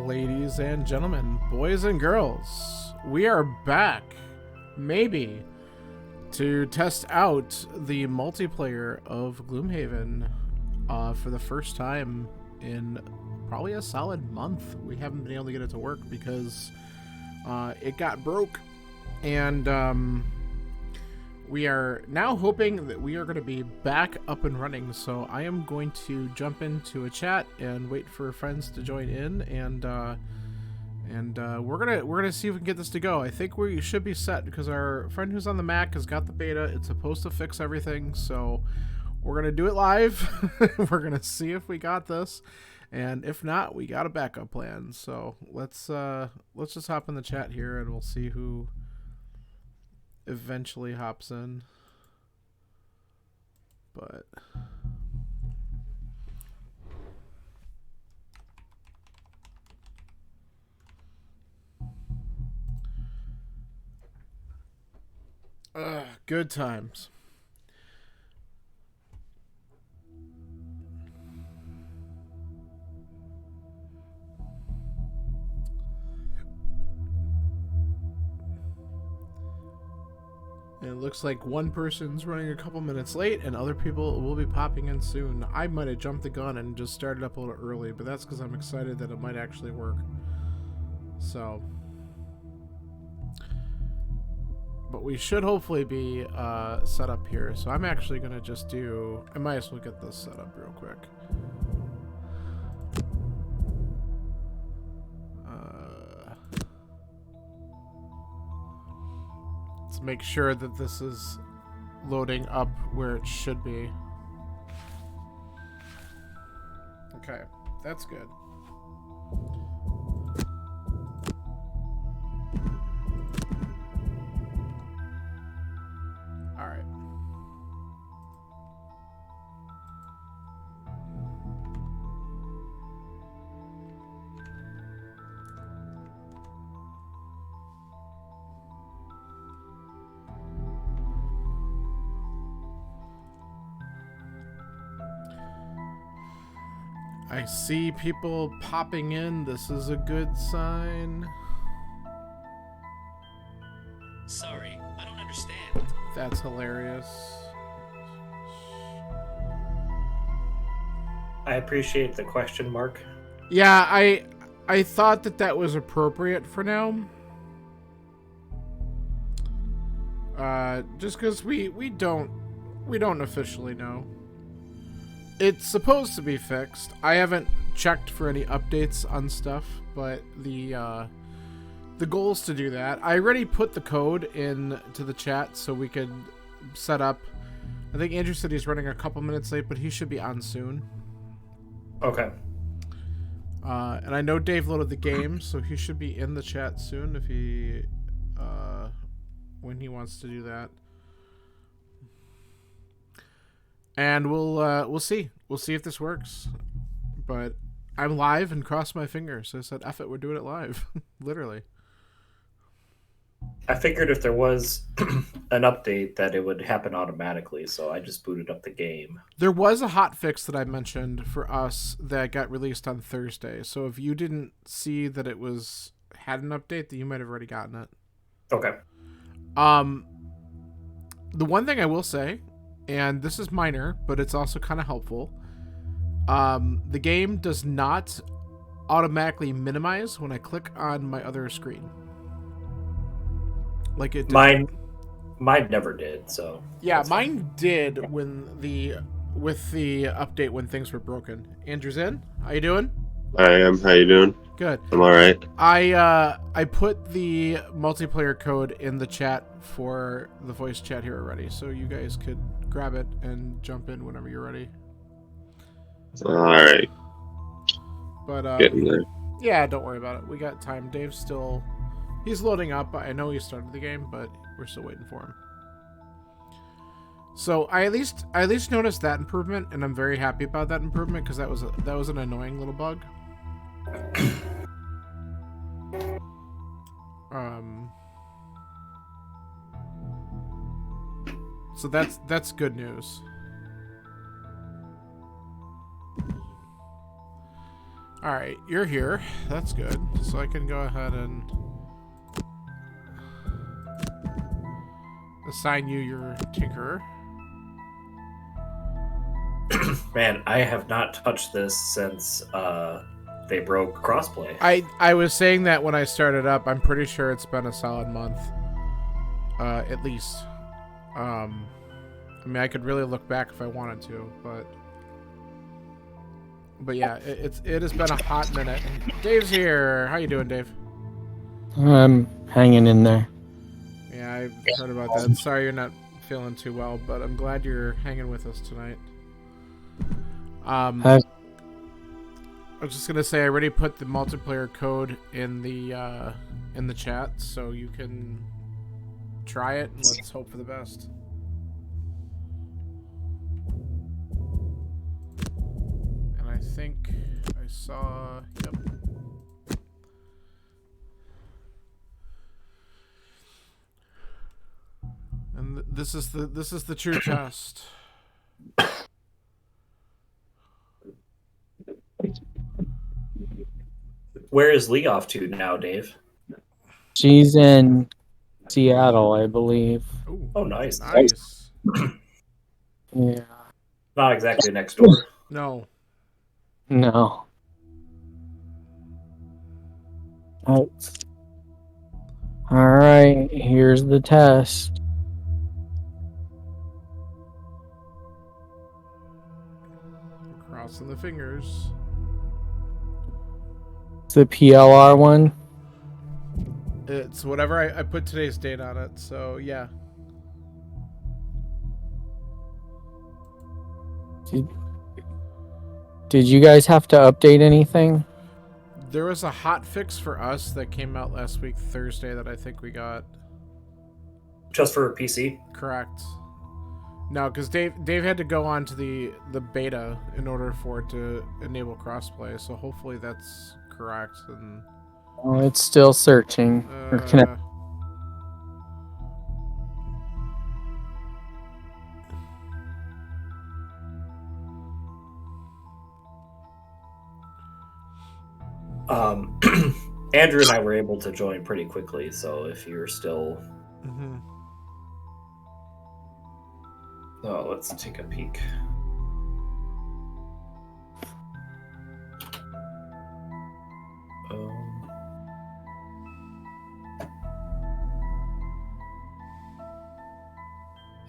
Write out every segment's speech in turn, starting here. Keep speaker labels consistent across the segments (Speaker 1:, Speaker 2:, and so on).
Speaker 1: ladies and gentlemen, boys and girls. We are back, maybe, to test out the multiplayer of Gloomhaven for the first time in probably a solid month. We haven't been able to get it to work because it got broke, and we are now hoping that we are going to be back up and running. So I am going to jump into a chat and wait for friends to join in, and we're gonna see if we can get this to go. I think we should be set because our friend who's on the Mac has got the beta. It's supposed to fix everything, so we're gonna do it live. We're gonna see if we got this, and if not, we got a backup plan. So let's just hop in the chat here and we'll see who eventually hops in. But good times. And it looks like one person's running a couple minutes late, and other people will be popping in soon. I might have jumped the gun and just started up a little early, but that's because I'm excited that it might actually work. So, but we should hopefully be set up here. So I'm actually going to just do... I might as well get this set up real quick. Let's make sure that this is loading up where it should be. Okay, that's good. All right. I see people popping in. This is a good sign.
Speaker 2: Sorry, I don't understand.
Speaker 1: That's hilarious.
Speaker 3: I appreciate the question mark.
Speaker 1: Yeah, I thought that was appropriate for now. Just because we don't officially know. It's supposed to be fixed. I haven't checked for any updates on stuff, but the goal is to do that. I already put the code in to the chat so we could set up. I think Andrew said he's running a couple minutes late, but he should be on soon.
Speaker 3: Okay.
Speaker 1: And I know Dave loaded the game, so he should be in the chat soon if he when he wants to do that. And we'll see. We'll see if this works. But I'm live and crossed my fingers. So I said, F it, we're doing it live. Literally.
Speaker 3: I figured if there was an update that it would happen automatically, so I just booted up the game.
Speaker 1: There was a hot fix that I mentioned for us that got released on Thursday. So if you didn't see that it had an update, then you might have already gotten it.
Speaker 3: Okay.
Speaker 1: The one thing I will say, and this is minor, but it's also kind of helpful. The game does not automatically minimize when I click on my other screen. Like it did.
Speaker 3: Mine never did, so.
Speaker 1: Yeah, mine did with the update when things were broken. Andrew's in. How you doing?
Speaker 4: I am. How you doing?
Speaker 1: Good.
Speaker 4: I'm all right.
Speaker 1: I put the multiplayer code in the chat for the voice chat here already, so you guys could grab it and jump in whenever you're ready.
Speaker 4: All right.
Speaker 1: But
Speaker 4: Getting there.
Speaker 1: yeah, don't worry about it. We got time. He's loading up. I know he started the game, but we're still waiting for him. So I at least noticed that improvement, and I'm very happy about that improvement because that was an annoying little bug. So that's good news. Alright, you're here. That's good. So I can go ahead and assign you your Tinkerer.
Speaker 3: Man, I have not touched this since they broke crossplay.
Speaker 1: I was saying that when I started up. I'm pretty sure it's been a solid month. At least. I mean, I could really look back if I wanted to, but yeah, it has been a hot minute. Dave's here. How you doing, Dave?
Speaker 5: I'm hanging in there.
Speaker 1: Yeah, I've heard about that. Sorry you're not feeling too well, but I'm glad you're hanging with us tonight. I was just gonna say I already put the multiplayer code in the chat, so you can try it and let's hope for the best. And I think I saw. Yep. And this is the true test.
Speaker 3: Where is Lee off to now, Dave?
Speaker 5: She's in Seattle, I believe.
Speaker 1: Ooh,
Speaker 3: Oh, nice.
Speaker 1: nice.
Speaker 5: Yeah.
Speaker 3: Not exactly next door.
Speaker 1: No.
Speaker 5: No. Oh. All right, here's the test.
Speaker 1: Crossing the fingers.
Speaker 5: It's the PLR one.
Speaker 1: It's whatever I put today's date on it, so yeah.
Speaker 5: Did you guys have to update anything?
Speaker 1: There was a hot fix for us that came out last week, Thursday, that I think we got.
Speaker 3: Just for PC?
Speaker 1: Correct. No, because Dave had to go on to the beta in order for it to enable crossplay, so hopefully that's correct. And
Speaker 5: Oh, it's still searching. Or connect.
Speaker 3: Andrew and I were able to join pretty quickly, so if you're still... Oh, let's take a peek.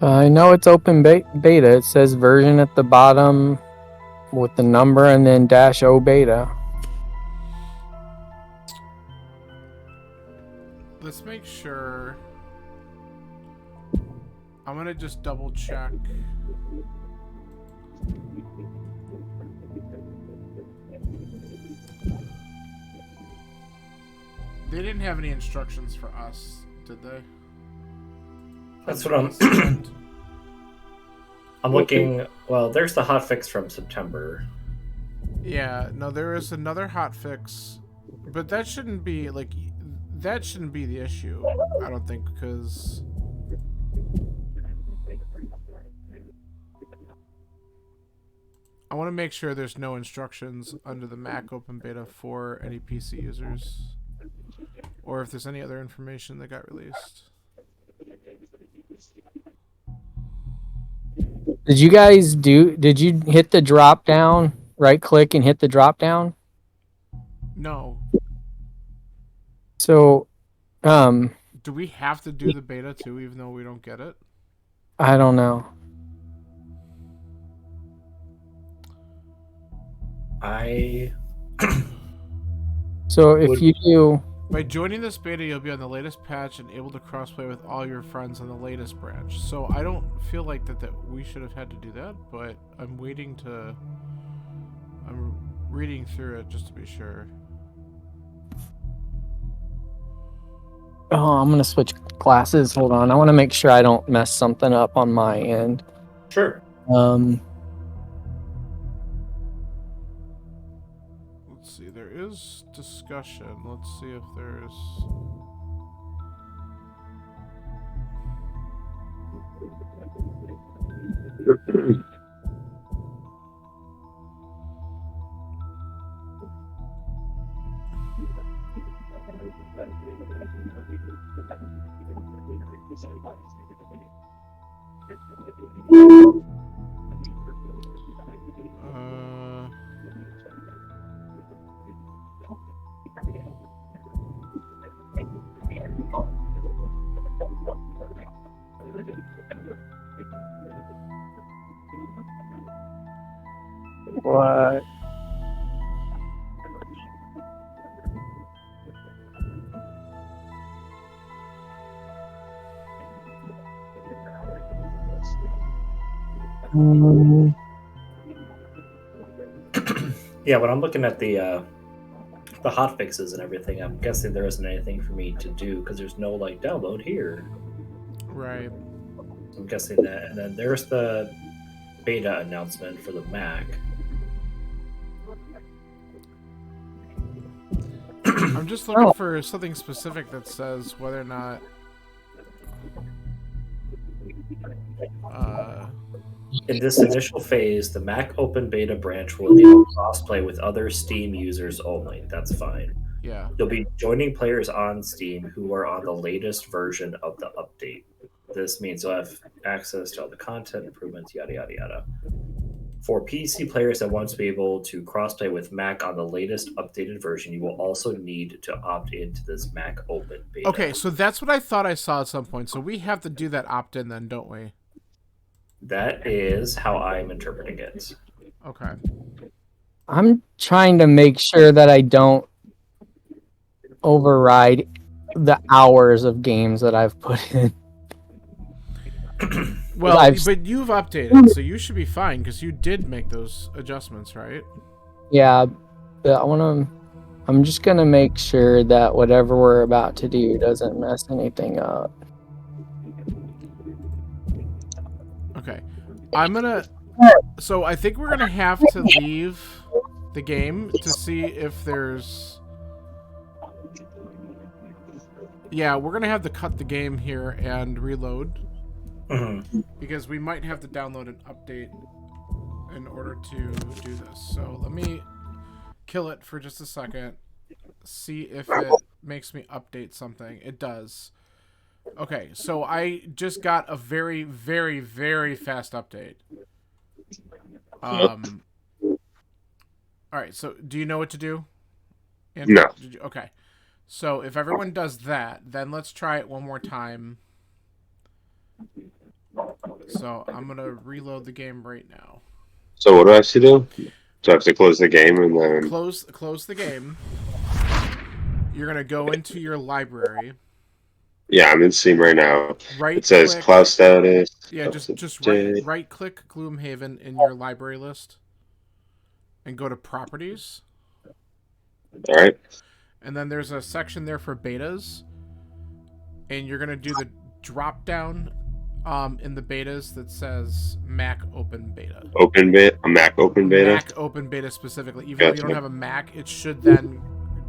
Speaker 5: I know it's open beta. It says version at the bottom with the number and then -O beta.
Speaker 1: let's make sure. I'm gonna just double check. They didn't have any instructions for us, did they?
Speaker 3: That's what I'm looking. Well, there's the hotfix from September.
Speaker 1: Yeah, no, there is another hotfix, but that shouldn't be the issue. I don't think, because I want to make sure there's no instructions under the Mac Open Beta for any PC users, or if there's any other information that got released.
Speaker 5: Did you hit the drop down, right click and hit the drop down?
Speaker 1: No.
Speaker 5: So,
Speaker 1: Do we have to do the beta too, even though we don't get it?
Speaker 5: I don't know. So if you do...
Speaker 1: By joining this beta, you'll be on the latest patch and able to crossplay with all your friends on the latest branch. So I don't feel like that we should have had to do that, but I'm reading through it just to be sure.
Speaker 5: Oh, I'm going to switch classes. Hold on. I want to make sure I don't mess something up on my end.
Speaker 3: Sure.
Speaker 1: Let's see. There is discussion. Let's see if there's...
Speaker 5: What?
Speaker 3: Yeah, when I'm looking at the hot fixes and everything, I'm guessing there isn't anything for me to do because there's no like download here.
Speaker 1: Right.
Speaker 3: I'm guessing that, and then there's the beta announcement for the Mac.
Speaker 1: I'm just looking for something specific that says whether or not
Speaker 3: In this initial phase, the Mac Open Beta branch will enable crossplay with other Steam users only. That's fine.
Speaker 1: yeah.
Speaker 3: You'll be joining players on Steam who are on the latest version of the update. This means you'll have access to all the content improvements, yada, yada, yada. For PC players that want to be able to crossplay with Mac on the latest updated version, you will also need to opt into this Mac Open Beta.
Speaker 1: Okay, so that's what I thought I saw at some point. So we have to do that opt-in then, don't we?
Speaker 3: That is how I'm interpreting it.
Speaker 1: Okay.
Speaker 5: I'm trying to make sure that I don't override the hours of games that I've put in.
Speaker 1: Well,
Speaker 5: I've-
Speaker 1: but you've updated, so you should be fine because you did make those adjustments, right?
Speaker 5: Yeah, but I'm just gonna make sure that whatever we're about to do doesn't mess anything up.
Speaker 1: Okay. So I think we're gonna have to leave the game to see if there's... Yeah, we're gonna have to cut the game here and reload. Because we might have to download an update in order to do this. So let me kill it for just a second. See if it makes me update something. It does. Okay, so I just got a very, very, very fast update. Alright, so do you know what to do?
Speaker 4: No.
Speaker 1: Okay. So if everyone does that, then let's try it one more time. So I'm gonna reload the game right now.
Speaker 4: So what do I have to do? So I have to close the game and then...
Speaker 1: Close the game. You're gonna go into your library.
Speaker 4: Yeah, I'm in Steam right now.
Speaker 1: Right.
Speaker 4: It says
Speaker 1: click,
Speaker 4: cloud status.
Speaker 1: Yeah, just right click Gloomhaven in your library list, and go to properties.
Speaker 4: All right.
Speaker 1: And then there's a section there for betas, and you're gonna do the drop down in the betas that says Mac Open Beta.
Speaker 4: Open beta, a Mac Open beta.
Speaker 1: Mac Open Beta specifically. Even though you don't have a Mac, it should then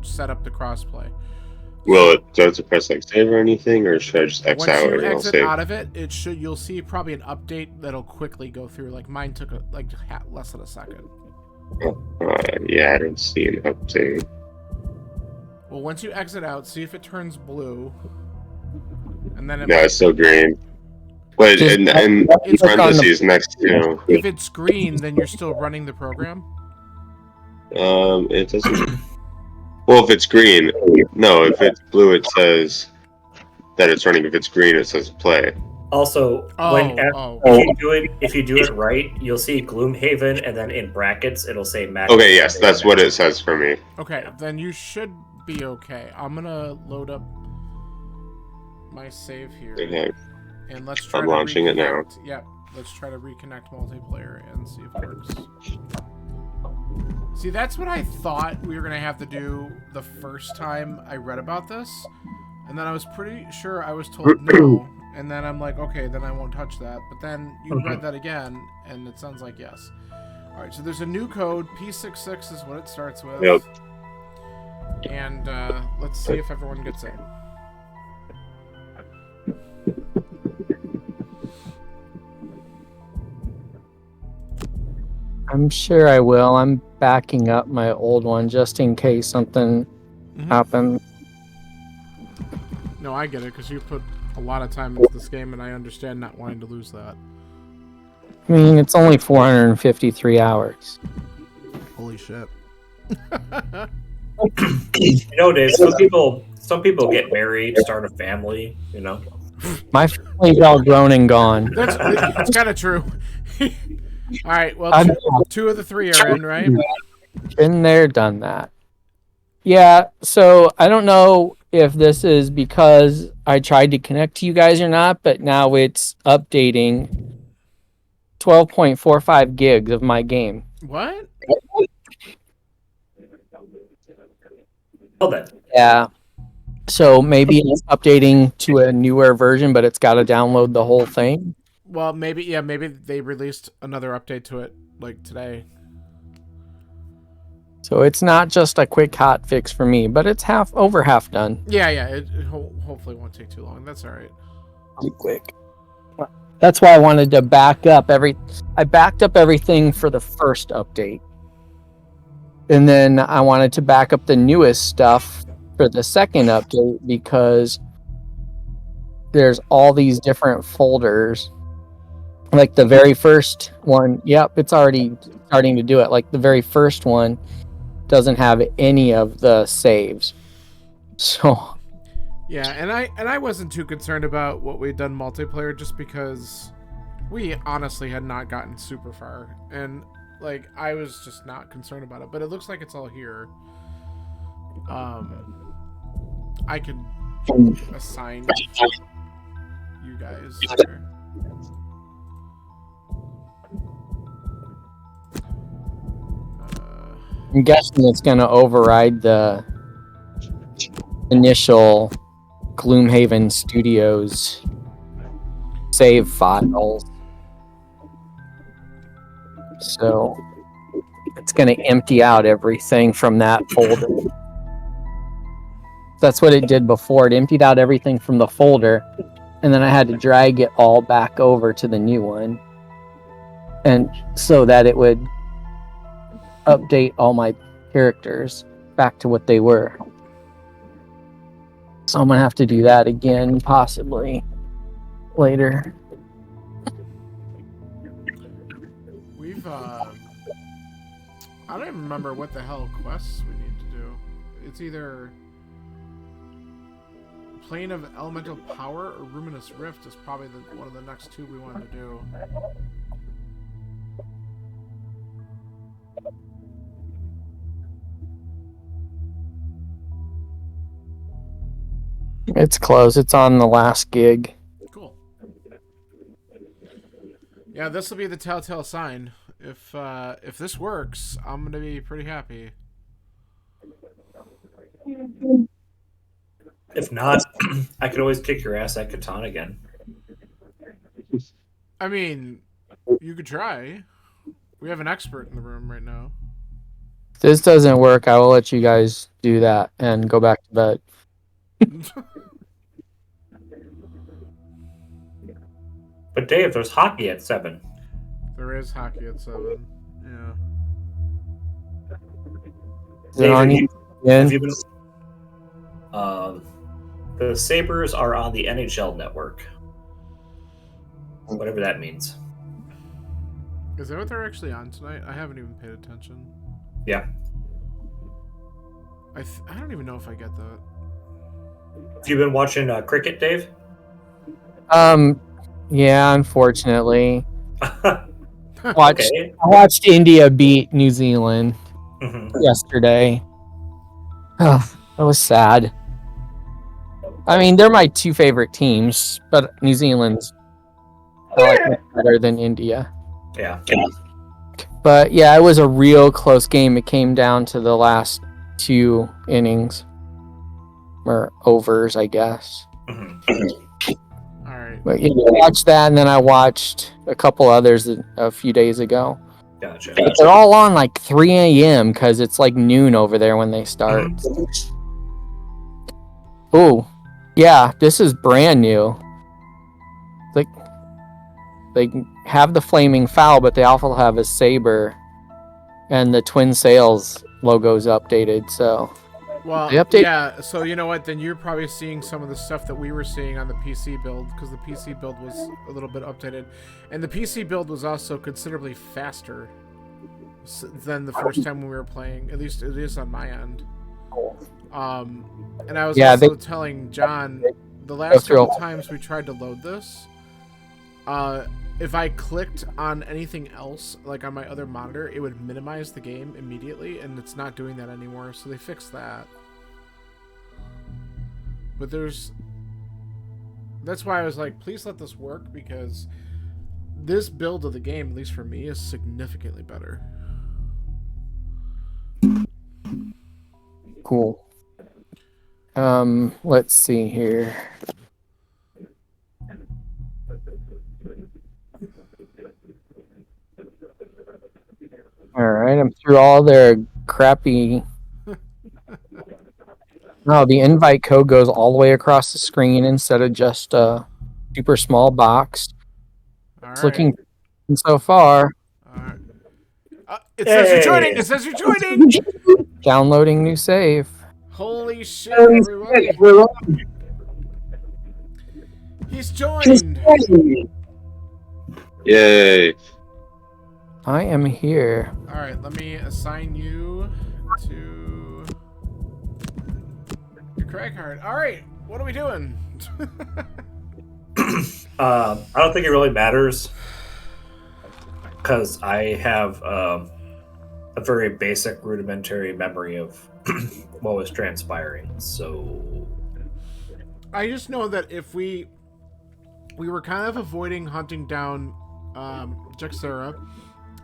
Speaker 1: set up the crossplay.
Speaker 4: Will it? Do I have to press like save or anything, or should I just X
Speaker 1: Once
Speaker 4: out
Speaker 1: you
Speaker 4: and it'll
Speaker 1: exit
Speaker 4: save?
Speaker 1: out of it, you'll see probably an update that'll quickly go through. Like mine took less than a second.
Speaker 4: Yeah, I didn't see an update.
Speaker 1: Well, once you exit out, see if it turns blue, and then
Speaker 4: No, it's still green. Wait,
Speaker 5: Just-
Speaker 4: and
Speaker 1: It's
Speaker 4: parentheses next to...
Speaker 1: if it's green, then you're still running the program.
Speaker 4: It doesn't... Well, if it's green... No, if it's blue, it says that it's running. If it's green, it says play.
Speaker 3: Also,
Speaker 1: Oh.
Speaker 3: if you do it right, you'll see Gloomhaven, and then in brackets it'll say Mac.
Speaker 4: Okay, yes, that's what it says for me.
Speaker 1: Okay, then you should be okay. I'm gonna load up my save here,
Speaker 4: Okay.
Speaker 1: and let's try
Speaker 4: I'm
Speaker 1: to
Speaker 4: launching it now.
Speaker 1: reconnect. Yep, let's try to reconnect multiplayer and see if it works. See, that's what I thought we were gonna have to do the first time I read about this, and then I was pretty sure I was told no, and then I'm like, okay, then I won't touch that. But then you read that again, and it sounds like yes. All right, so there's a new code. P66 is what it starts with.
Speaker 4: Yep.
Speaker 1: And let's see if everyone gets in.
Speaker 5: I'm sure I will. I'm backing up my old one just in case something
Speaker 1: Mhm.
Speaker 5: happens.
Speaker 1: No, I get it because you put a lot of time into this game, and I understand not wanting to lose that.
Speaker 5: I mean, it's only 453 hours.
Speaker 1: Holy shit.
Speaker 3: Dave, some people get married, start a family,
Speaker 5: My family's all grown and gone.
Speaker 1: That's kind of true. All right, well,
Speaker 5: I'm-
Speaker 1: two of the three are in, right?
Speaker 5: Been there, done that. Yeah, so I don't know if this is because I tried to connect to you guys or not, but now it's updating 12.45 gigs of my game.
Speaker 1: What?
Speaker 3: Well then.
Speaker 5: Yeah. So maybe it's updating to a newer version, but it's got to download the whole thing.
Speaker 1: Well, maybe they released another update to it, like, today.
Speaker 5: So it's not just a quick hot fix for me, but it's over half done.
Speaker 1: Yeah, it hopefully won't take too long. That's all right.
Speaker 5: Pretty quick. That's why I wanted to back up I backed up everything for the first update. And then I wanted to back up the newest stuff for the second update because there's all these different folders. Like the very first one, yep, it's already starting to do it. Like the very first one doesn't have any of the saves. So
Speaker 1: Yeah, and I wasn't too concerned about what we'd done multiplayer just because we honestly had not gotten super far. And like I was just not concerned about it. But it looks like it's all here. I can assign you guys here.
Speaker 5: I'm guessing it's going to override the initial Gloomhaven Studios save files. So it's going to empty out everything from that folder. That's what it did before. It emptied out everything from the folder, and then I had to drag it all back over to the new one, and so that it would update all my characters back to what they were. So I'm gonna have to do that again, possibly later.
Speaker 1: We've I don't even remember what the hell quests we need to do. It's either Plane of Elemental Power or Ruminous Rift is probably one of the next two we wanted to do.
Speaker 5: It's close. It's on the last gig.
Speaker 1: Cool. Yeah, this will be the telltale sign. If this works, I'm gonna be pretty happy.
Speaker 3: If not, I could always kick your ass at Catan again.
Speaker 1: I mean, you could try. We have an expert in the room right now.
Speaker 5: If this doesn't work, I will let you guys do that and go back to bed.
Speaker 3: But Dave, there's hockey at 7.
Speaker 1: There is hockey at 7. Yeah.
Speaker 5: Is it on you again?
Speaker 3: Have you been? The Sabres are on the NHL network. Whatever that means.
Speaker 1: Is that what they're actually on tonight? I haven't even paid attention.
Speaker 3: Yeah.
Speaker 1: I don't even know if I get that.
Speaker 3: Have you been watching cricket, Dave?
Speaker 5: Yeah, unfortunately.
Speaker 3: Okay.
Speaker 5: I watched India beat New Zealand
Speaker 3: Mhm.
Speaker 5: yesterday. Oh, that was sad. I mean, they're my two favorite teams, but New Zealand's better than India.
Speaker 3: Yeah.
Speaker 5: But yeah, it was a real close game. It came down to the last 2 innings. Or overs, I guess.
Speaker 3: Mhm.
Speaker 1: All right.
Speaker 5: But yeah, I watched that, and then I watched a couple others a few days ago.
Speaker 3: Gotcha.
Speaker 5: But they're all on like 3 a.m. because it's like noon over there when they start. Oh, yeah, this is brand new. Like, they have the flaming foul, but they also have a saber, and the Twin Sails logo's updated. So
Speaker 1: Well,
Speaker 5: The update-
Speaker 1: yeah, so you know what? Then you're probably seeing some of the stuff that we were seeing on the PC build, because the PC build was a little bit updated. And the PC build was also considerably faster than the first time when we were playing, at least it is on my end. And I was
Speaker 5: Yeah,
Speaker 1: also telling John, the last
Speaker 5: through
Speaker 1: couple times we tried to load this, if I clicked on anything else, like on my other monitor, it would minimize the game immediately, and it's not doing that anymore, so they fixed that. But that's why I was like, please let this work, because this build of the game, at least for me, is significantly better.
Speaker 5: Cool. Let's see here. All right, I'm through all their crappy. No, the invite code goes all the way across the screen instead of just a super small box.
Speaker 1: All
Speaker 5: It's
Speaker 1: right.
Speaker 5: looking so far.
Speaker 1: All right. It says you're joining! It says you're joining!
Speaker 5: Downloading new save.
Speaker 1: Holy shit, everybody! He's joined!
Speaker 4: Yay!
Speaker 5: I am here.
Speaker 1: Alright, let me assign you to your credit card. Alright, what are we doing?
Speaker 3: I don't think it really matters because I have a very basic rudimentary memory of what was transpiring. So
Speaker 1: I just know that if we were kind of avoiding hunting down Jaxera,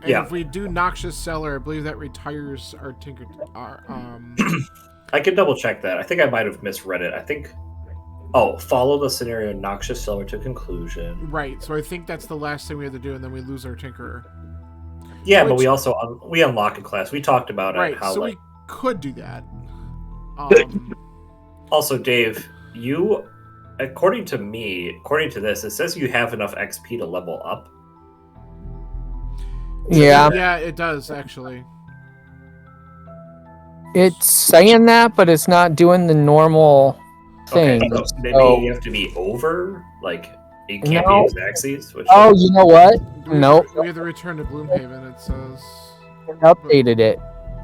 Speaker 1: and
Speaker 3: Yeah.
Speaker 1: if we do Noxious Cellar, I believe that retires our Tinker.
Speaker 3: I can double check that. I think I might have misread it. I think. Oh, follow the scenario Noxious Cellar to conclusion.
Speaker 1: Right, so I think that's the last thing we have to do, and then we lose our Tinkerer.
Speaker 3: Yeah, but
Speaker 1: Which-
Speaker 3: we also we unlock a class. We talked about it.
Speaker 1: Right,
Speaker 3: How
Speaker 1: so
Speaker 3: like
Speaker 1: we could do that.
Speaker 3: also, Dave, you according to this, it says you have enough XP to level up.
Speaker 5: Yeah,
Speaker 1: Yeah, it does, actually.
Speaker 5: it's saying that, but it's not doing the normal thing.
Speaker 3: Okay, so maybe
Speaker 5: So-
Speaker 3: you have to be over, like it can't
Speaker 5: No.
Speaker 3: be Xaxes. Which
Speaker 5: Oh, you know what?
Speaker 1: We
Speaker 5: Nope.
Speaker 1: We have to return to Gloomhaven, it says.
Speaker 5: Updated it.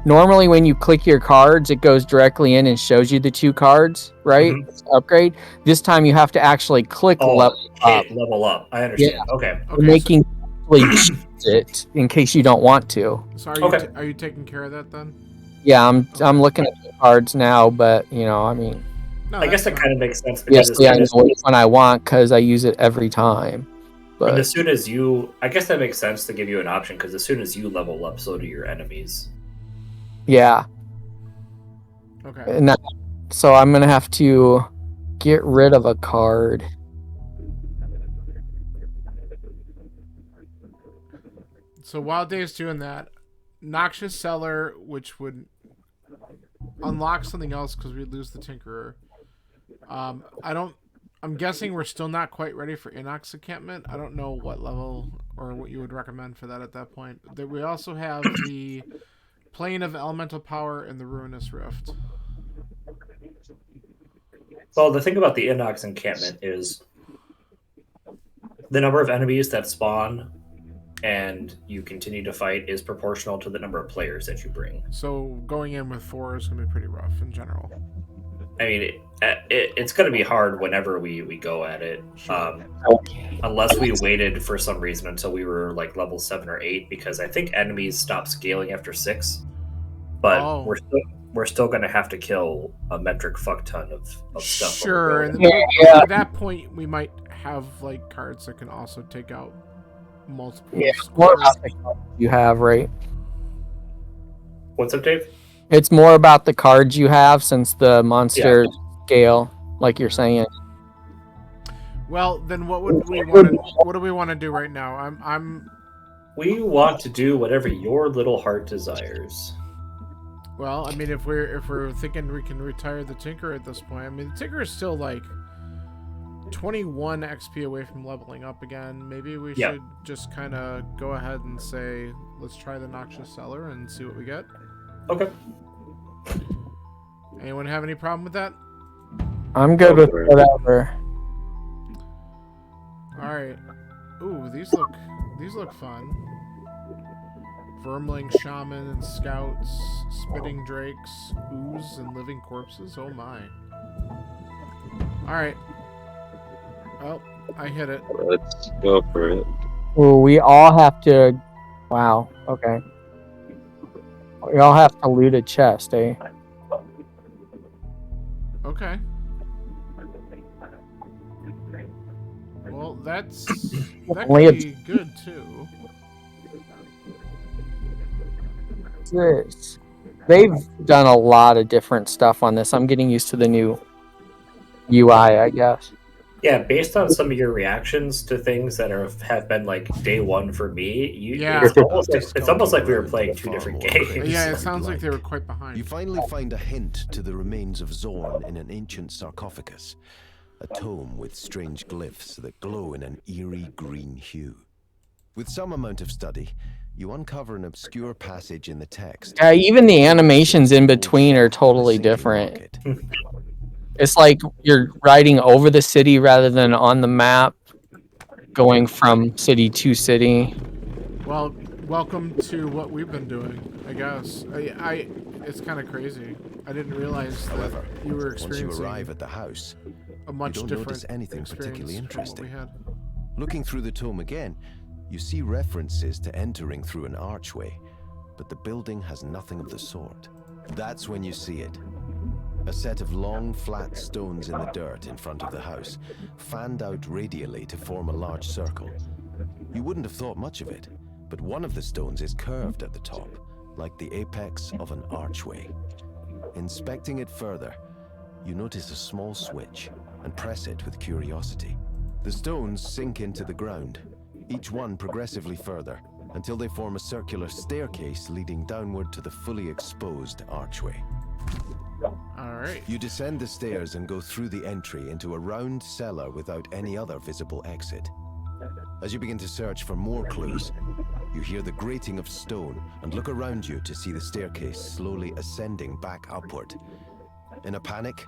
Speaker 5: Normally, when you click your cards, it goes directly in and shows you the two cards, right? Upgrade. This time, you have to actually click
Speaker 3: Oh,
Speaker 5: level up.
Speaker 3: hit level up. I understand. Okay.
Speaker 1: Okay,
Speaker 5: Making it in case you don't want to.
Speaker 1: so are you,
Speaker 3: Okay.
Speaker 1: are you taking care of that then?
Speaker 5: Yeah, I'm looking at the cards now, but I mean,
Speaker 1: No,
Speaker 3: I guess
Speaker 1: that's
Speaker 3: that
Speaker 1: fine.
Speaker 3: kind of makes sense because
Speaker 5: yes,
Speaker 3: as,
Speaker 5: yeah, I
Speaker 3: soon
Speaker 5: know
Speaker 3: as,
Speaker 5: which one I want because I use it every time.
Speaker 3: and
Speaker 5: But
Speaker 3: as soon as you, I guess that makes sense to give you an option because as soon as you level up, so do your enemies.
Speaker 5: yeah,
Speaker 1: Okay.
Speaker 5: and so I'm gonna have to get rid of a card.
Speaker 1: So while Dave's doing that, Noxious Cellar, which would unlock something else because we'd lose the Tinkerer. I'm guessing we're still not quite ready for Inox Encampment. I don't know what level or what you would recommend for that at that point. We also have the Plane of Elemental Power and the Ruinous Rift.
Speaker 3: Well, the thing about the Inox encampment is the number of enemies that spawn and you continue to fight is proportional to the number of players that you bring.
Speaker 1: So going in with 4 is going to be pretty rough in general.
Speaker 3: I mean, it's going to be hard whenever we go at it, unless we waited for some reason until we were like level 7 or 8, because I think enemies stop scaling after 6. But
Speaker 1: Oh.
Speaker 3: we're still going to have to kill a metric fuck ton of stuff.
Speaker 1: Sure,
Speaker 3: when
Speaker 1: and
Speaker 3: we go in.
Speaker 5: Yeah.
Speaker 1: at that point we might have like cards that can also take out multiple.
Speaker 5: Yeah,
Speaker 1: squares.
Speaker 5: more about the cards you have, right?
Speaker 3: What's up, Dave?
Speaker 5: It's more about the cards you have since the monster scale, like you're saying.
Speaker 1: Well, then what would we want to? What do we want to do right now? I'm.
Speaker 3: We want to do whatever your little heart desires.
Speaker 1: Well, I mean, if we're thinking we can retire the Tinker at this point, I mean, the Tinker is still like 21 XP away from leveling up again. Maybe we
Speaker 3: Yeah.
Speaker 1: should just kind of go ahead and say, let's try the Noxious Cellar and see what we get.
Speaker 3: Okay.
Speaker 1: Anyone have any problem with that?
Speaker 5: I'm good with whatever.
Speaker 1: All right. Ooh, these look fun. Vermling shaman and scouts, spitting drakes, ooze and living corpses. Oh my. All right. Oh, I hit it.
Speaker 4: Let's go for it.
Speaker 5: Ooh, we all have to. Wow. Okay. We all have to loot a chest, eh?
Speaker 1: Okay. Well, that
Speaker 5: Only
Speaker 1: could be good too.
Speaker 5: This. They've done a lot of different stuff on this. I'm getting used to the new UI, I guess.
Speaker 3: Yeah, based on some of your reactions to things that have been like day one for me,
Speaker 1: Yeah.
Speaker 3: it's almost like we were playing two different games.
Speaker 1: Yeah, it sounds like they were quite behind.
Speaker 6: You finally find a hint to the remains of Zorn in an ancient sarcophagus, a tome with strange glyphs that glow in an eerie green hue. With some amount of study, you uncover an obscure passage in the text.
Speaker 5: Even the animations in between are totally different. It's like you're riding over the city rather than on the map, going from city to city.
Speaker 1: Well, welcome to what we've been doing, I guess. It's kind of crazy. I didn't realize that you were
Speaker 6: Once
Speaker 1: experiencing
Speaker 6: you arrive at the house,
Speaker 1: a much
Speaker 6: you don't
Speaker 1: different
Speaker 6: notice anything particularly
Speaker 1: experience from what
Speaker 6: interesting.
Speaker 1: we had.
Speaker 6: Looking through the tome again, you see references to entering through an archway, but the building has nothing of the sort. That's when you see it. A set of long, flat stones in the dirt in front of the house, fanned out radially to form a large circle. You wouldn't have thought much of it, but one of the stones is curved at the top, like the apex of an archway. Inspecting it further, you notice a small switch and press it with curiosity. The stones sink into the ground, each one progressively further, until they form a circular staircase leading downward to the fully exposed archway.
Speaker 1: Alright.
Speaker 6: You descend the stairs and go through the entry into a round cellar without any other visible exit. As you begin to search for more clues, you hear the grating of stone and look around you to see the staircase slowly ascending back upward. In a panic,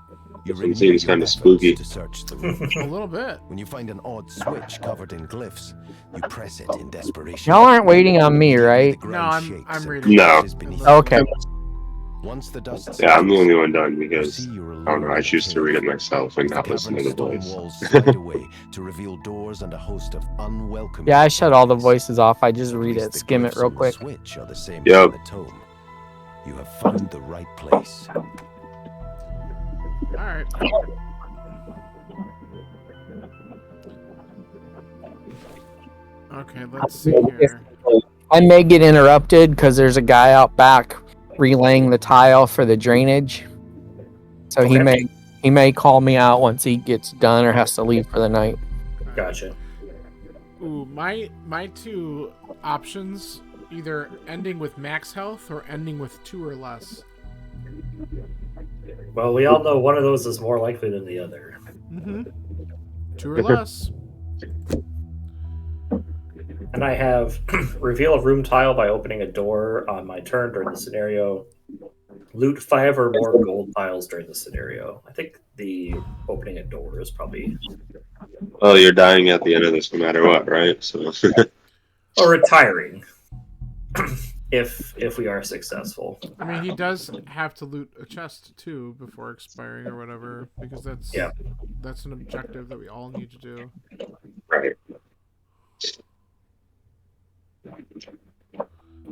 Speaker 6: you renew
Speaker 4: seems
Speaker 6: your
Speaker 4: kinda
Speaker 6: efforts
Speaker 4: spooky.
Speaker 6: to search the room.
Speaker 1: A little bit.
Speaker 6: When you find an odd switch covered in glyphs, you press it in desperation.
Speaker 5: Y'all aren't waiting on me, right?
Speaker 6: The
Speaker 1: No,
Speaker 6: ground
Speaker 1: I'm
Speaker 6: shakes and
Speaker 1: reading.
Speaker 4: No.
Speaker 6: crashes beneath
Speaker 5: Okay.
Speaker 6: you. Once the dust
Speaker 4: Yeah, I'm the
Speaker 6: settles,
Speaker 4: only one done
Speaker 6: you
Speaker 4: because
Speaker 6: see you're
Speaker 4: I don't know.
Speaker 6: alone
Speaker 4: I
Speaker 6: in
Speaker 4: choose
Speaker 6: the
Speaker 4: to read it
Speaker 6: cave.
Speaker 4: myself and
Speaker 6: The
Speaker 4: not listen to
Speaker 6: cavern's
Speaker 4: the
Speaker 6: stone
Speaker 4: voice.
Speaker 6: walls slide away to reveal doors and a host of unwelcome.
Speaker 5: Yeah, I shut all the
Speaker 6: enemies.
Speaker 5: voices off. I just
Speaker 6: At
Speaker 5: read
Speaker 6: least
Speaker 5: it,
Speaker 6: the
Speaker 5: skim it
Speaker 6: glyphs
Speaker 5: real
Speaker 6: on the
Speaker 5: quick.
Speaker 6: Switch are the same
Speaker 4: Yep.
Speaker 6: as in the tome. You have found the right place.
Speaker 1: Alright. Okay, let's see here.
Speaker 5: I may get interrupted because there's a guy out back relaying the tile for the drainage. So
Speaker 3: Okay.
Speaker 5: he may call me out once he gets done or has to leave for the night.
Speaker 3: Gotcha.
Speaker 1: Ooh, my two options, either ending with max health or ending with 2 or less.
Speaker 3: Well, we all know one of those is more likely than the other.
Speaker 1: Mm-hmm. 2 or less.
Speaker 3: And I have reveal a room tile by opening a door on my turn during the scenario. Loot 5 or more gold tiles during the scenario. I think the opening a door is probably
Speaker 4: Well, you're dying at the end of this no matter what, right? So
Speaker 3: or retiring if we are successful.
Speaker 1: I mean, he does have to loot a chest too before expiring or whatever, because that's an objective that we all need to do.
Speaker 4: right.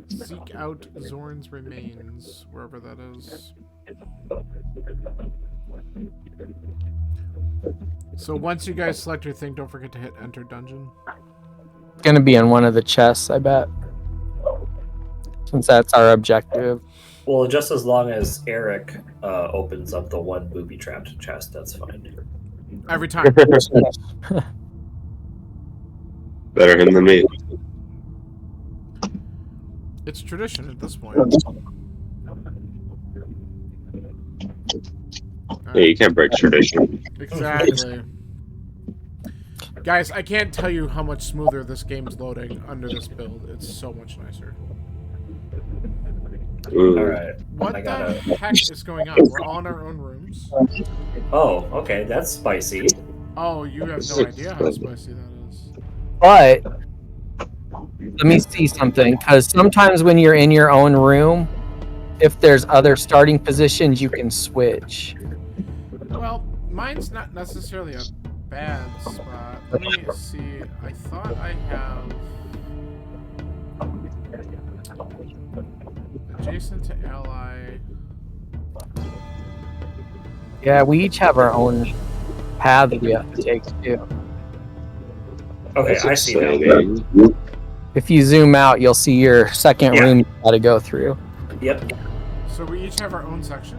Speaker 1: Seek out Zorn's remains, wherever that is. So once you guys select your thing, don't forget to hit enter dungeon.
Speaker 5: It's gonna be in one of the chests, I bet. Since that's our objective.
Speaker 3: Well, just as long as Eric opens up the one booby trapped chest, that's fine.
Speaker 1: Every time.
Speaker 4: Better him than me.
Speaker 1: It's tradition at this point.
Speaker 4: Yeah, you can't break tradition.
Speaker 1: Exactly. Guys, I can't tell you how much smoother this game's loading under this build. It's so much nicer.
Speaker 4: Ooh.
Speaker 3: All right.
Speaker 1: What
Speaker 3: I
Speaker 1: the
Speaker 3: gotta.
Speaker 1: heck is going on? We're all in our own rooms.
Speaker 3: Oh, okay, that's spicy.
Speaker 1: Oh, you have
Speaker 4: This
Speaker 1: no
Speaker 4: is
Speaker 1: idea how
Speaker 4: exciting.
Speaker 1: spicy that is.
Speaker 5: But let me see something, because sometimes when you're in your own room, if there's other starting positions, you can switch.
Speaker 1: Well, mine's not necessarily a bad spot. Let me see. I thought I have adjacent to ally.
Speaker 5: Yeah, we each have our own path that we have to take too.
Speaker 3: Okay,
Speaker 4: That's
Speaker 3: I see now.
Speaker 4: exciting.
Speaker 5: If you zoom out, you'll see your second
Speaker 3: Yeah.
Speaker 5: room you got to go through.
Speaker 3: Yep.
Speaker 1: So we each have our own section.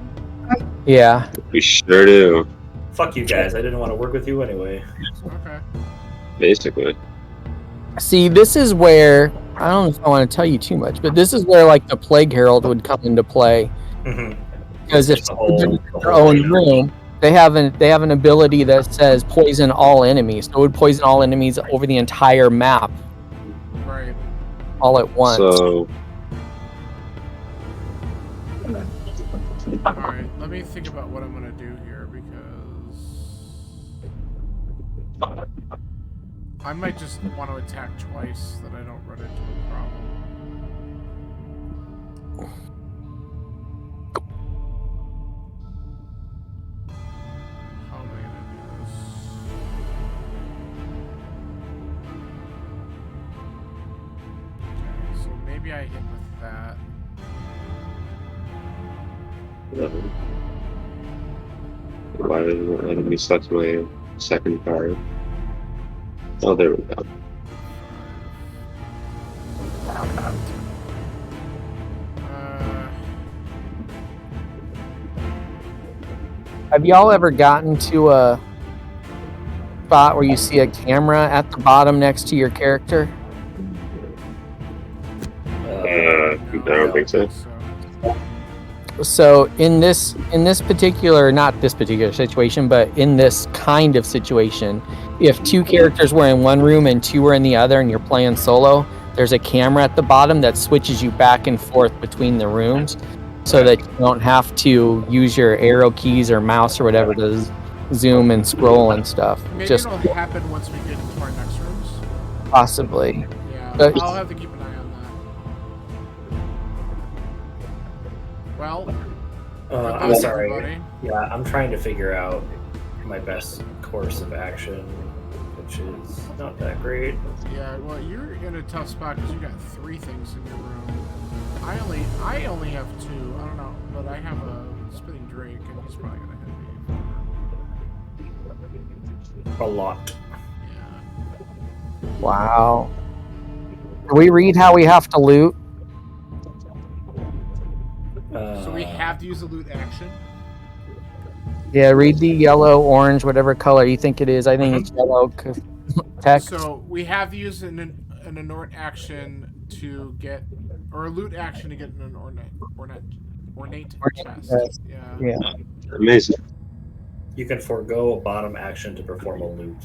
Speaker 5: Yeah.
Speaker 4: We sure do.
Speaker 3: Fuck you guys. I didn't want to work with you anyway.
Speaker 1: Okay.
Speaker 4: Basically.
Speaker 5: See, this is where I don't know if I want to tell you too much, but this is where like the Plague Herald would come into play.
Speaker 3: Mm-hmm.
Speaker 5: Because if
Speaker 3: The whole-
Speaker 5: they're in
Speaker 3: the
Speaker 5: their
Speaker 3: whole
Speaker 5: own
Speaker 3: arena.
Speaker 5: room, they have an ability that says poison all enemies. So it would poison all enemies over the entire map
Speaker 1: Right.
Speaker 5: all at once.
Speaker 4: So
Speaker 1: Alright, let me think about what I'm gonna do here because I might just want to attack twice so that I don't run into a problem. How am I gonna do this? Okay, so maybe I hit with that.
Speaker 4: why didn't it let me select my second card? Oh, there we go.
Speaker 5: Have y'all ever gotten to a spot where you see a camera at the bottom next to your character?
Speaker 4: I don't think so.
Speaker 5: So in this particular, not this particular situation, but in this kind of situation, if two characters were in one room and two were in the other and you're playing solo, there's a camera at the bottom that switches you back and forth between the rooms so that you don't have to use your arrow keys or mouse or whatever to zoom and scroll and stuff.
Speaker 1: Maybe
Speaker 5: Just
Speaker 1: it'll happen once we get into our next rooms.
Speaker 5: possibly.
Speaker 1: Yeah,
Speaker 5: But-
Speaker 1: I'll have to keep an eye on that. Well,
Speaker 3: I'm
Speaker 1: goodbye,
Speaker 3: sorry.
Speaker 1: everybody.
Speaker 3: Yeah, I'm trying to figure out my best course of action, which is not that great.
Speaker 1: Yeah, well, you're in a tough spot because you got 3 things in your room. I only have 2. I don't know, but I have a spitting drake, and he's probably gonna hit me.
Speaker 3: A lot.
Speaker 1: Yeah.
Speaker 5: Wow. Can we read how we have to loot?
Speaker 1: So we have to use a loot action.
Speaker 5: Yeah, read the yellow, orange, whatever color you think it is. I think it's yellow text.
Speaker 1: So we have to use an inort action to get, or a loot action to get an ornate chest. Yeah.
Speaker 5: Yeah.
Speaker 4: Amazing.
Speaker 3: You can forego a bottom action to perform a loot.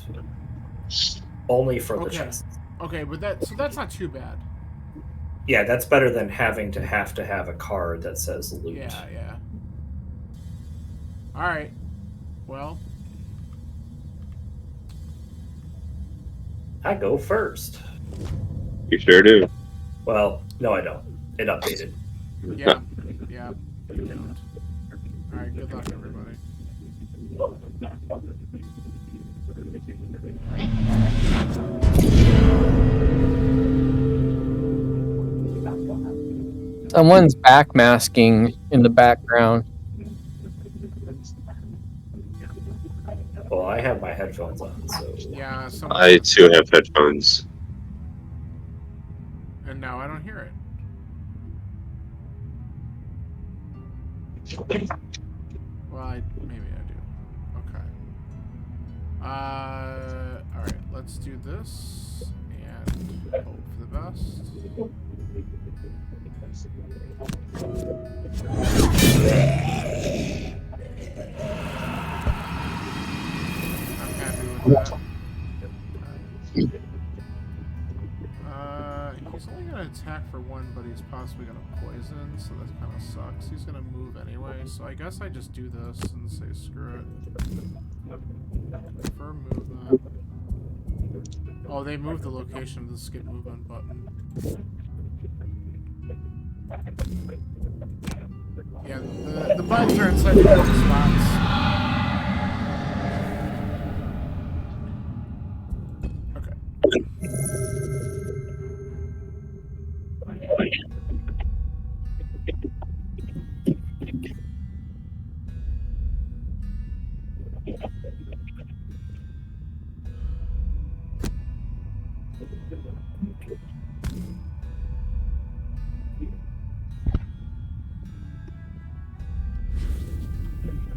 Speaker 3: Only for the
Speaker 1: Okay.
Speaker 3: chest.
Speaker 1: Okay, but that's not too bad.
Speaker 3: Yeah, that's better than having to have a card that says loot.
Speaker 1: Yeah. All right. Well,
Speaker 3: I go first.
Speaker 4: You sure do.
Speaker 3: Well, no, I don't. It updated.
Speaker 1: yeah. You don't. All right. Good luck, everybody.
Speaker 5: Someone's backmasking in the background.
Speaker 3: Well, I have my headphones on, so
Speaker 1: Yeah.
Speaker 4: I too have headphones.
Speaker 1: And now I don't hear it. Well, maybe I do. Okay. All right. Let's do this and hope for the best. I'm happy with that. He's He's only gonna attack for 1, but he's possibly gonna poison, so that kind of sucks. He's gonna move anyway, so I guess I just do this and say screw it. Confirm movement. Oh, they moved the location of the skip movement button. Yeah, the buttons are inside the wrong spots. Okay.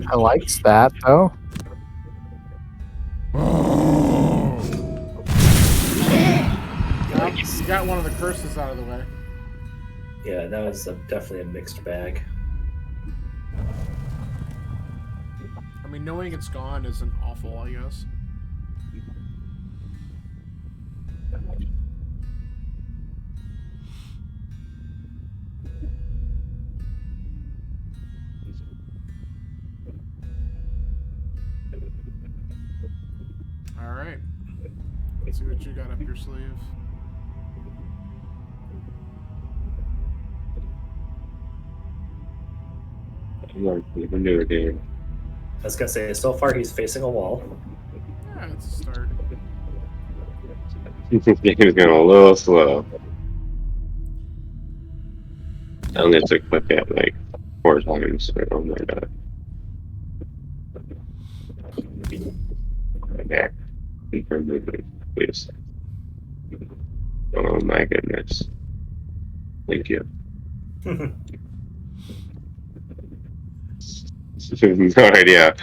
Speaker 5: I likes that though.
Speaker 1: You got one of the curses out of the way.
Speaker 3: Yeah, that was definitely a mixed bag.
Speaker 1: I mean, knowing it's gone isn't awful, I guess. Alright. Let's see what you got up your sleeve.
Speaker 4: You can do it, dude.
Speaker 3: I was gonna say, so far he's facing a wall.
Speaker 1: Yeah, it's a start.
Speaker 4: This game's going a little slow. I only have to click it like 4 times. Oh my god. Okay. Confirm movement, please. Oh my goodness. Thank you. No idea.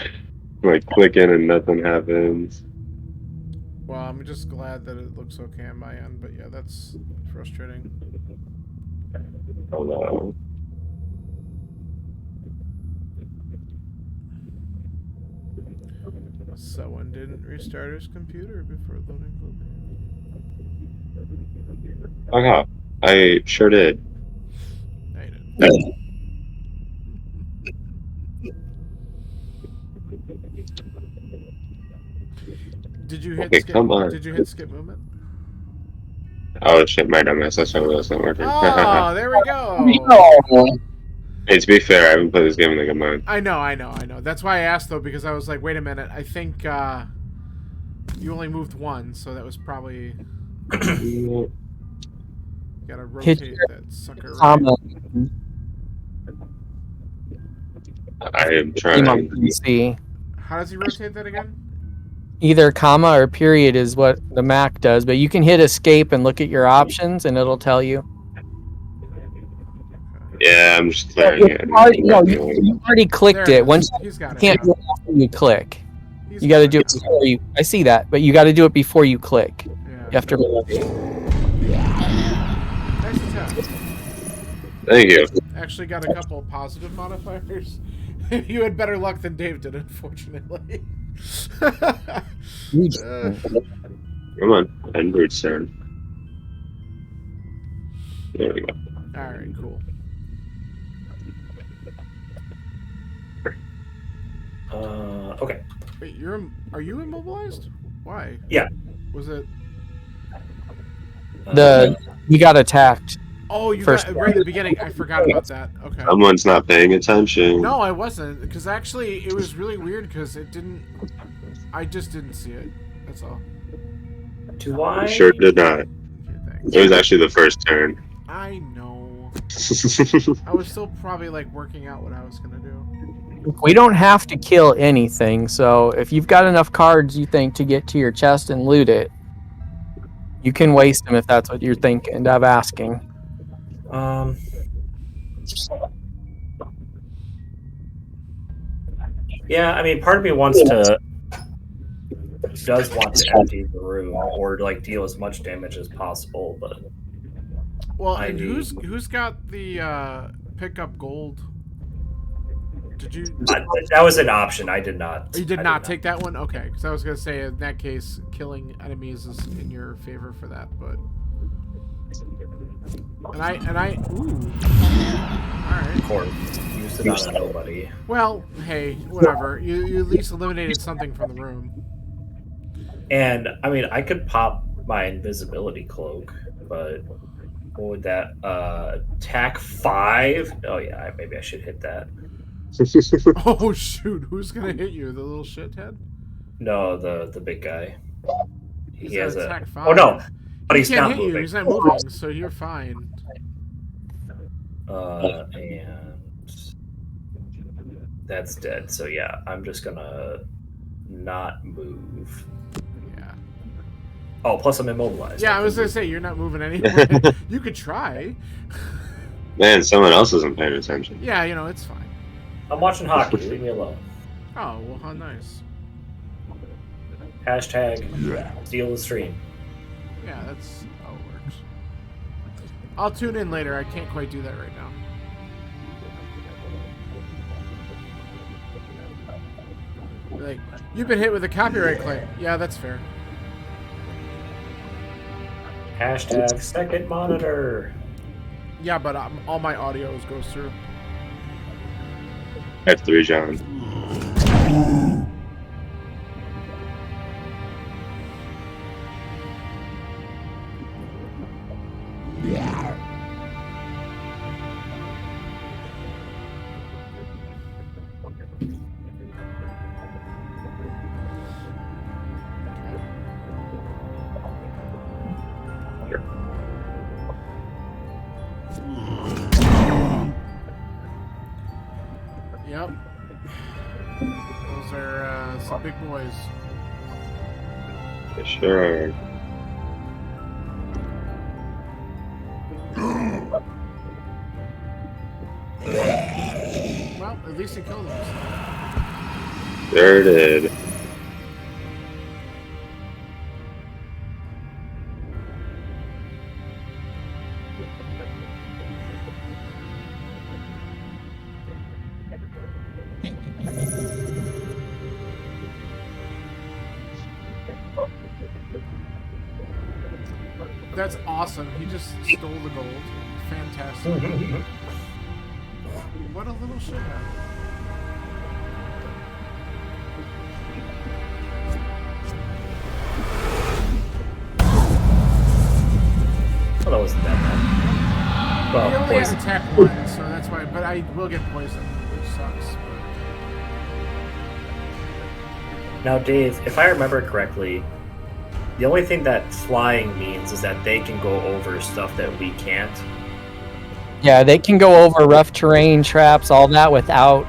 Speaker 4: Like clicking and nothing happens.
Speaker 1: Well, I'm just glad that it looks okay on my end, but yeah, that's frustrating.
Speaker 4: Oh no.
Speaker 1: Someone didn't restart his computer before loading Gloomhaven.
Speaker 4: Okay. I sure did.
Speaker 1: No, you didn't. Did you hit
Speaker 4: Okay,
Speaker 1: skip?
Speaker 4: come on.
Speaker 1: Did you hit skip movement?
Speaker 4: Oh shit, my dumbass. That's how that's not working.
Speaker 1: Oh, there we go.
Speaker 4: Hey, to be fair, I haven't played this game in like a month.
Speaker 1: I know. That's why I asked though, because I was like, wait a minute. I think you only moved 1, so that was probably gotta rotate that sucker. Right?
Speaker 4: I am trying to.
Speaker 5: PC.
Speaker 1: How does he rotate that again?
Speaker 5: Either comma or period is what the Mac does, but you can hit escape and look at your options and it'll tell you.
Speaker 4: Yeah, I'm just clearing it.
Speaker 5: You already clicked
Speaker 1: There
Speaker 5: it. Once
Speaker 1: he's got
Speaker 5: you
Speaker 1: it.
Speaker 5: can't do it after you click.
Speaker 1: He's
Speaker 5: You got to
Speaker 1: got
Speaker 5: do it before you. I see that, but you got to do it before you click.
Speaker 1: Yeah.
Speaker 5: You have to.
Speaker 1: Nice attempt.
Speaker 4: Thank you.
Speaker 1: Actually got a couple positive modifiers. You had better luck than Dave did, unfortunately.
Speaker 4: Come on, Edward's turn. There we go.
Speaker 1: Alright, cool.
Speaker 3: Okay.
Speaker 1: Wait, are you immobilized? Why?
Speaker 3: Yeah.
Speaker 1: Was it?
Speaker 5: You got attacked.
Speaker 1: Oh, you
Speaker 5: First
Speaker 1: got right at the beginning. I forgot about that. Okay.
Speaker 4: Someone's not paying attention.
Speaker 1: No, I wasn't, because actually it was really weird because it didn't. I just didn't see it. That's all.
Speaker 3: Do I?
Speaker 4: Sure did not.
Speaker 1: Okay, thanks.
Speaker 4: It was actually the first turn.
Speaker 1: I know. I was still probably like working out what I was gonna do.
Speaker 5: We don't have to kill anything, so if you've got enough cards you think to get to your chest and loot it, you can waste them if that's what you're thinking of asking.
Speaker 3: Yeah, I mean, part of me does want to empty the room or like deal as much damage as possible, but
Speaker 1: Well, and who's got the pick up gold? Did you?
Speaker 3: That was an option. I did not.
Speaker 1: You did not take that one? Okay, because I was gonna say in that case, killing enemies is in your favor for that, but And I ooh. Alright.
Speaker 3: Court. Used it on a nobody.
Speaker 1: Well, hey, whatever. You at least eliminated something from the room.
Speaker 3: And I mean, I could pop my invisibility cloak, but what would that attack 5? Oh yeah, maybe I should hit that.
Speaker 1: Oh shoot, who's gonna hit you? The little shithead?
Speaker 3: No, the big guy.
Speaker 1: He's
Speaker 3: He has
Speaker 1: got
Speaker 3: a.
Speaker 1: attack 5.
Speaker 3: Oh no, but
Speaker 1: He
Speaker 3: he's
Speaker 1: can't
Speaker 3: not
Speaker 1: hit
Speaker 3: moving.
Speaker 1: you, he's not moving, so you're fine.
Speaker 3: And that's dead. So yeah, I'm just gonna not move.
Speaker 1: Yeah.
Speaker 3: Oh, plus I'm immobilized.
Speaker 1: Yeah, I was gonna say you're not moving anyway. You could try.
Speaker 4: Man, someone else isn't paying attention.
Speaker 1: Yeah, you know, it's fine.
Speaker 3: I'm watching hockey. Leave me alone.
Speaker 1: Oh, well, how nice.
Speaker 3: Hashtag steal the stream.
Speaker 1: Yeah, that's how it works. I'll tune in later. I can't quite do that right now. Like, you've been hit with a copyright claim. Yeah, that's fair.
Speaker 3: Hashtag second monitor.
Speaker 1: Yeah, but all my audio goes through.
Speaker 4: F3, John.
Speaker 1: Yep. Those are some big boys.
Speaker 4: For sure.
Speaker 1: Well, at least he killed them.
Speaker 4: Sure did.
Speaker 1: That's awesome. He just stole the gold. Fantastic. What a little shithead.
Speaker 3: Well, that wasn't that bad.
Speaker 1: He
Speaker 3: Well,
Speaker 1: only has
Speaker 3: poison.
Speaker 1: attack 1, so that's why. But I will get poisoned, which sucks.
Speaker 3: Now, Dave, if I remember correctly, the only thing that flying means is that they can go over stuff that we can't.
Speaker 5: Yeah, they can go over rough terrain, traps, all that without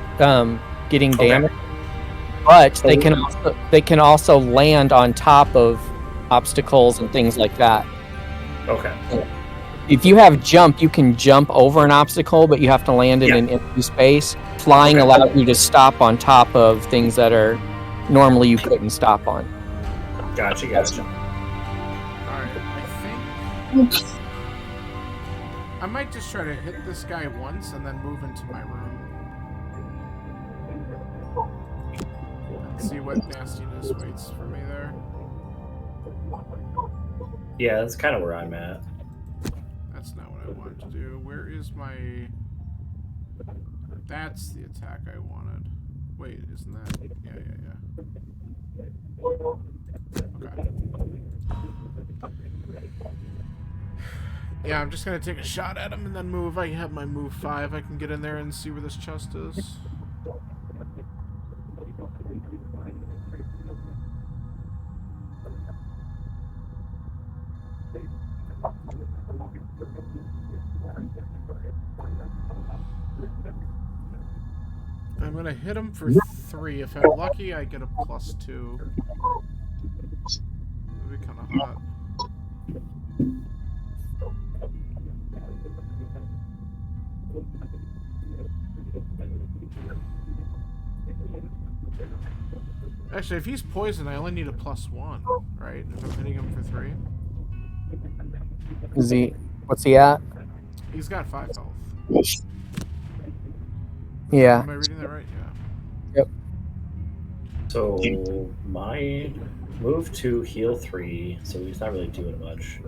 Speaker 5: getting
Speaker 3: Okay.
Speaker 5: damaged. But they can also land on top of obstacles and things like that.
Speaker 3: Okay.
Speaker 5: If you have jump, you can jump over an obstacle, but you have to land in
Speaker 3: Yeah.
Speaker 5: an empty space. Flying
Speaker 3: Okay.
Speaker 5: allows you to stop on top of things that are normally you couldn't stop on.
Speaker 3: Gotcha.
Speaker 1: Alright, I think I might just try to hit this guy once and then move into my room. And see what nastiness waits for me there.
Speaker 3: Yeah, that's kind of where I'm at.
Speaker 1: That's not what I wanted to do. Where is my... That's the attack I wanted. Wait, isn't that... Yeah. Okay. Yeah, I'm just gonna take a shot at him and then move. I have my move 5. I can get in there and see where this chest is. I'm gonna hit him for 3. If I'm lucky, I get a +2. That'd be kind of hot. Actually, if he's poisoned, I only need a +1, right? If I'm hitting him for 3.
Speaker 5: Is he? What's he at?
Speaker 1: He's got 5 health.
Speaker 5: Yeah.
Speaker 1: Am I reading that right? Yeah.
Speaker 3: So my move 2, heal 3. So he's not really doing much.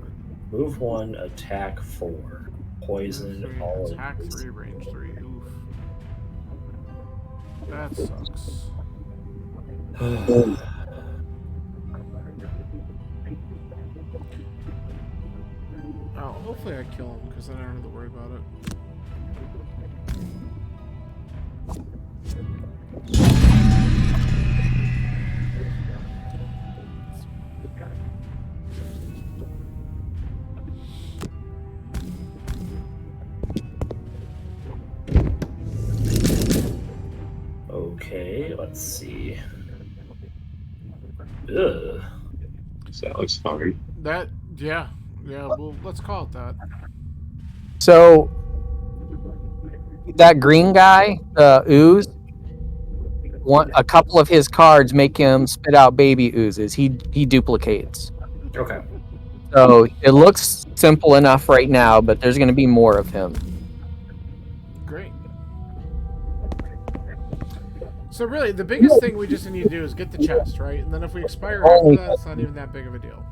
Speaker 3: Move 1, attack 4. Poison
Speaker 1: Three,
Speaker 3: all
Speaker 1: attack
Speaker 3: enemies.
Speaker 1: 3, range 3. Oof. That sucks. Oh, hopefully I kill him, because then I don't have to worry about it.
Speaker 3: Okay, let's see. Ugh.
Speaker 4: So that looks fine.
Speaker 1: That, yeah. Yeah, well, let's call it that.
Speaker 5: So that green guy, ooze, a couple of his cards make him spit out baby oozes. He duplicates.
Speaker 3: Okay.
Speaker 5: So it looks simple enough right now, but there's going to be more of him.
Speaker 1: Great. So really, the biggest thing we just need to do is get the chest, right? And then if we expire after that, it's not even that big of a deal.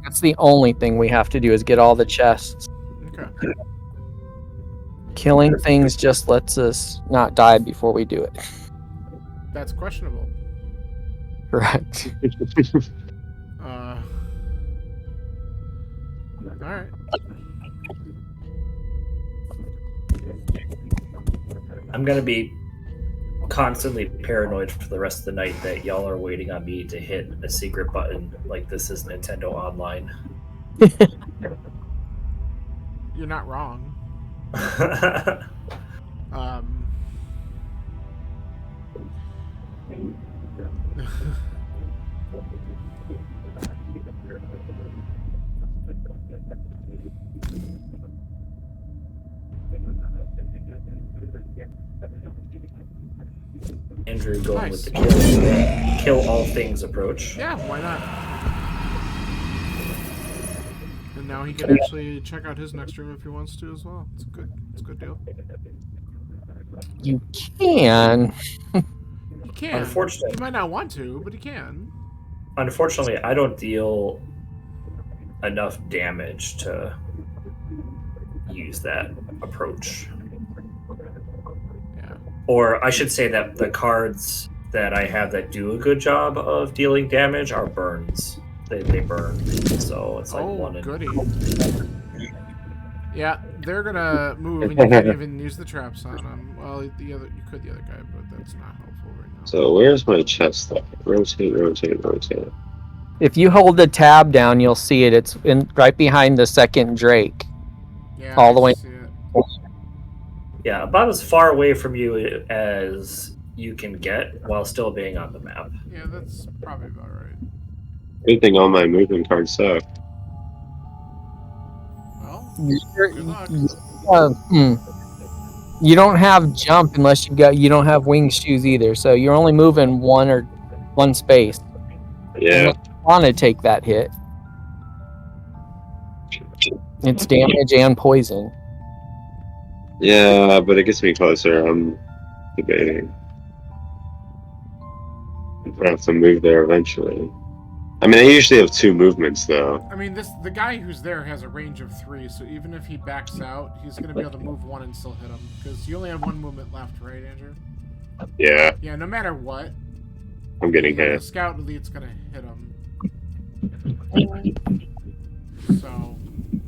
Speaker 5: That's the only thing we have to do is get all the chests.
Speaker 1: Okay.
Speaker 5: Killing things just lets us not die before we do it.
Speaker 1: That's questionable.
Speaker 5: Correct.
Speaker 1: Alright.
Speaker 3: I'm gonna be constantly paranoid for the rest of the night that y'all are waiting on me to hit a secret button like this is Nintendo Online.
Speaker 1: You're not wrong.
Speaker 3: Andrew going
Speaker 1: Nice.
Speaker 3: with the kill all things approach.
Speaker 1: Yeah, why not? And now he can actually check out his next stream if he wants to as well. It's good. It's a good deal.
Speaker 5: You can.
Speaker 1: He can.
Speaker 3: Unfortunately.
Speaker 1: He might not want to, but he can.
Speaker 3: Unfortunately, I don't deal enough damage to use that approach.
Speaker 1: Yeah.
Speaker 3: Or I should say that the cards that I have that do a good job of dealing damage are burns. They burn. So it's like
Speaker 1: Oh,
Speaker 3: one and
Speaker 1: goody. Yeah, they're gonna move, and you can't even use the traps on them. Well, you could the other guy, but that's not helpful right now.
Speaker 4: So where's my chest though? Rotate, rotate, rotate.
Speaker 5: If you hold the tab down, you'll see it. It's right behind the second Drake.
Speaker 1: Yeah,
Speaker 5: all the
Speaker 1: I
Speaker 5: way-
Speaker 1: see it.
Speaker 3: yeah, about as far away from you as you can get while still being on the map.
Speaker 1: Yeah, that's probably about right.
Speaker 4: Good thing all my movement cards suck.
Speaker 1: Well,
Speaker 5: You're-
Speaker 1: good luck.
Speaker 5: You don't have jump unless you don't have wing shoes either. So you're only moving one space.
Speaker 4: Yeah.
Speaker 5: Want to take that hit? It's damage and poison.
Speaker 4: Yeah, but it gets me closer. I'm debating. I have to move there eventually. I mean, I usually have 2 movements though.
Speaker 1: I mean, the guy who's there has a range of 3, so even if he backs out, he's gonna be able to move 1 and still hit him. Because you only have 1 movement left, right, Andrew?
Speaker 4: Yeah,
Speaker 1: Yeah, no matter what,
Speaker 4: I'm getting
Speaker 1: the
Speaker 4: hit.
Speaker 1: scout elite's gonna hit him. So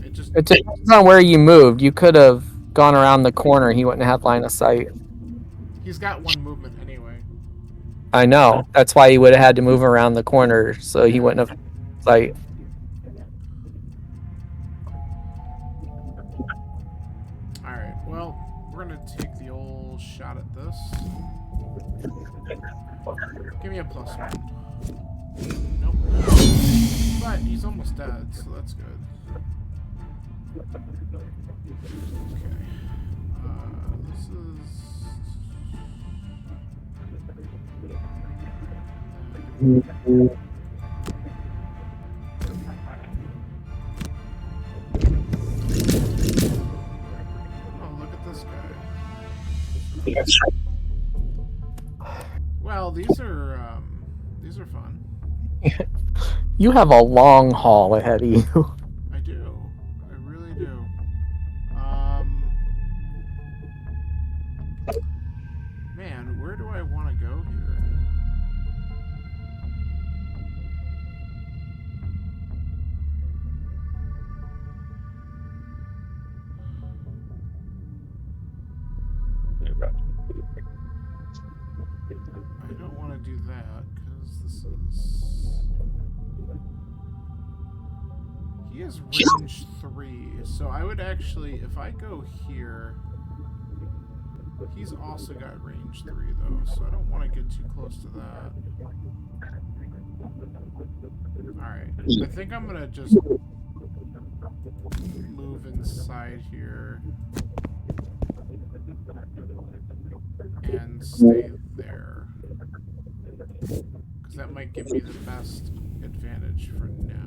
Speaker 1: it just
Speaker 5: It depends on where you moved. You could have gone around the corner. He wouldn't have had line of sight.
Speaker 1: he's got 1 movement anyway.
Speaker 5: I know. That's why he would have had to move around the corner, so he wouldn't have sight.
Speaker 1: All right. Well, we're gonna take the old shot at this. Give me a +1. Nope. But he's almost dead, so that's good. Okay. This is. Oh, look at this guy. Well, these are fun.
Speaker 5: You have a long haul ahead of you.
Speaker 1: I do. do? Man, where do I want to go here? I don't want to do that because this is. He has range 3, so I would actually, if I go here, he's also got range 3 though, so I don't want to get too close to that. Alright, I think I'm gonna just move inside here and stay there, because that might give me the best advantage for now.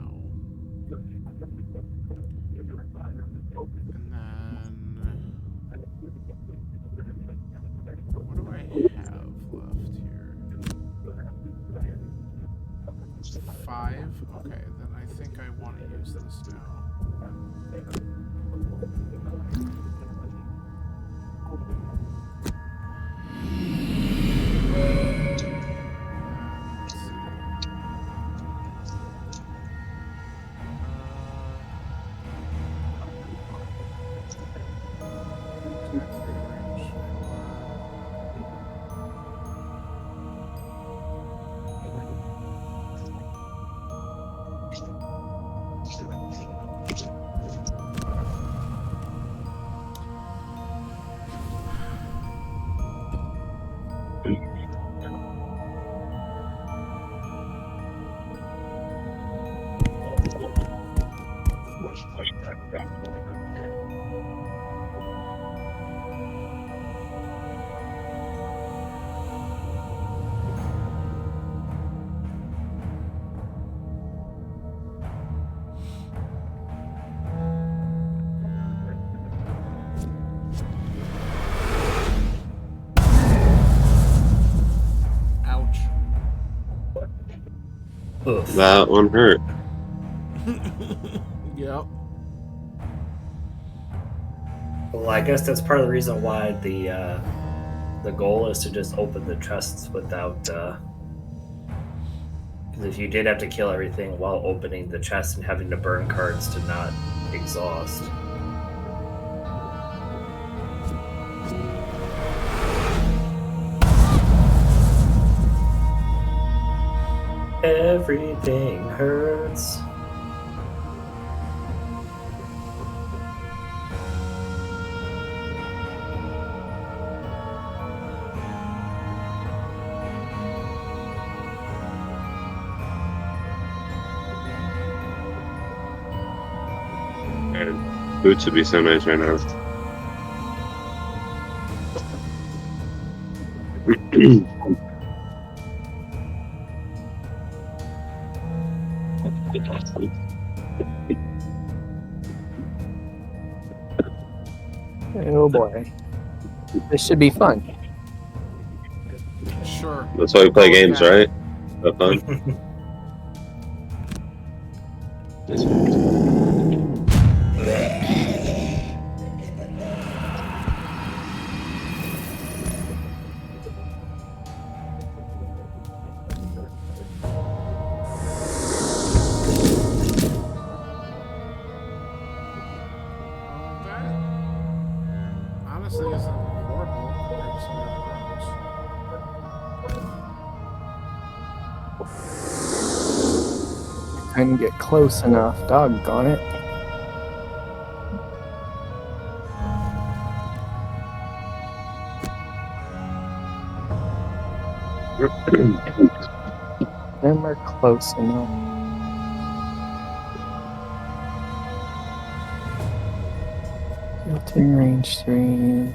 Speaker 1: And then what do I have left here? 5? Okay, then I think I want to use this now. Let's see. Ouch.
Speaker 3: Oof.
Speaker 4: That one hurt.
Speaker 1: Yep.
Speaker 3: Well, I guess that's part of the reason why the goal is to just open the chests without. Because if you did have to kill everything while opening the chest and having to burn cards to not exhaust. Everything hurts.
Speaker 4: And boots would be so nice right now.
Speaker 5: Oh boy. This should be fun.
Speaker 1: Sure.
Speaker 4: That's why we play games, right? Have fun.
Speaker 1: That honestly isn't horrible compared to some other roads.
Speaker 5: Couldn't get close enough. Doggone it. Never close enough. Built-in range 3.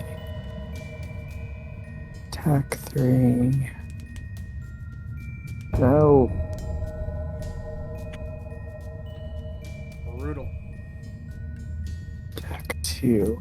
Speaker 5: Attack 3. No.
Speaker 1: Brutal.
Speaker 5: Attack 2.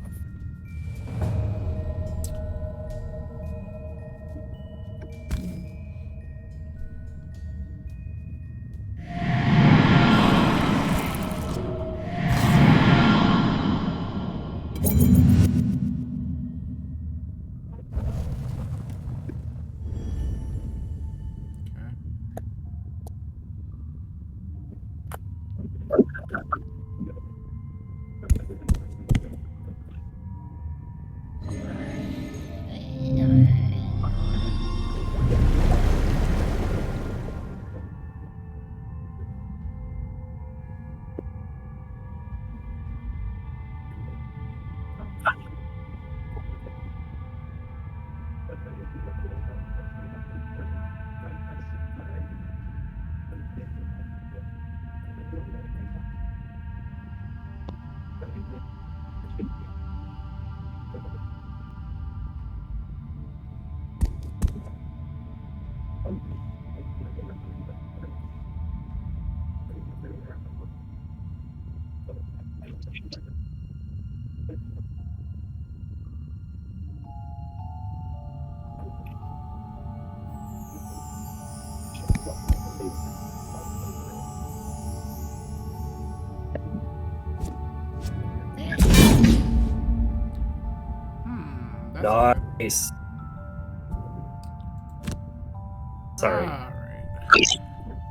Speaker 1: That's not good.
Speaker 3: Nice. Sorry.
Speaker 1: Alright.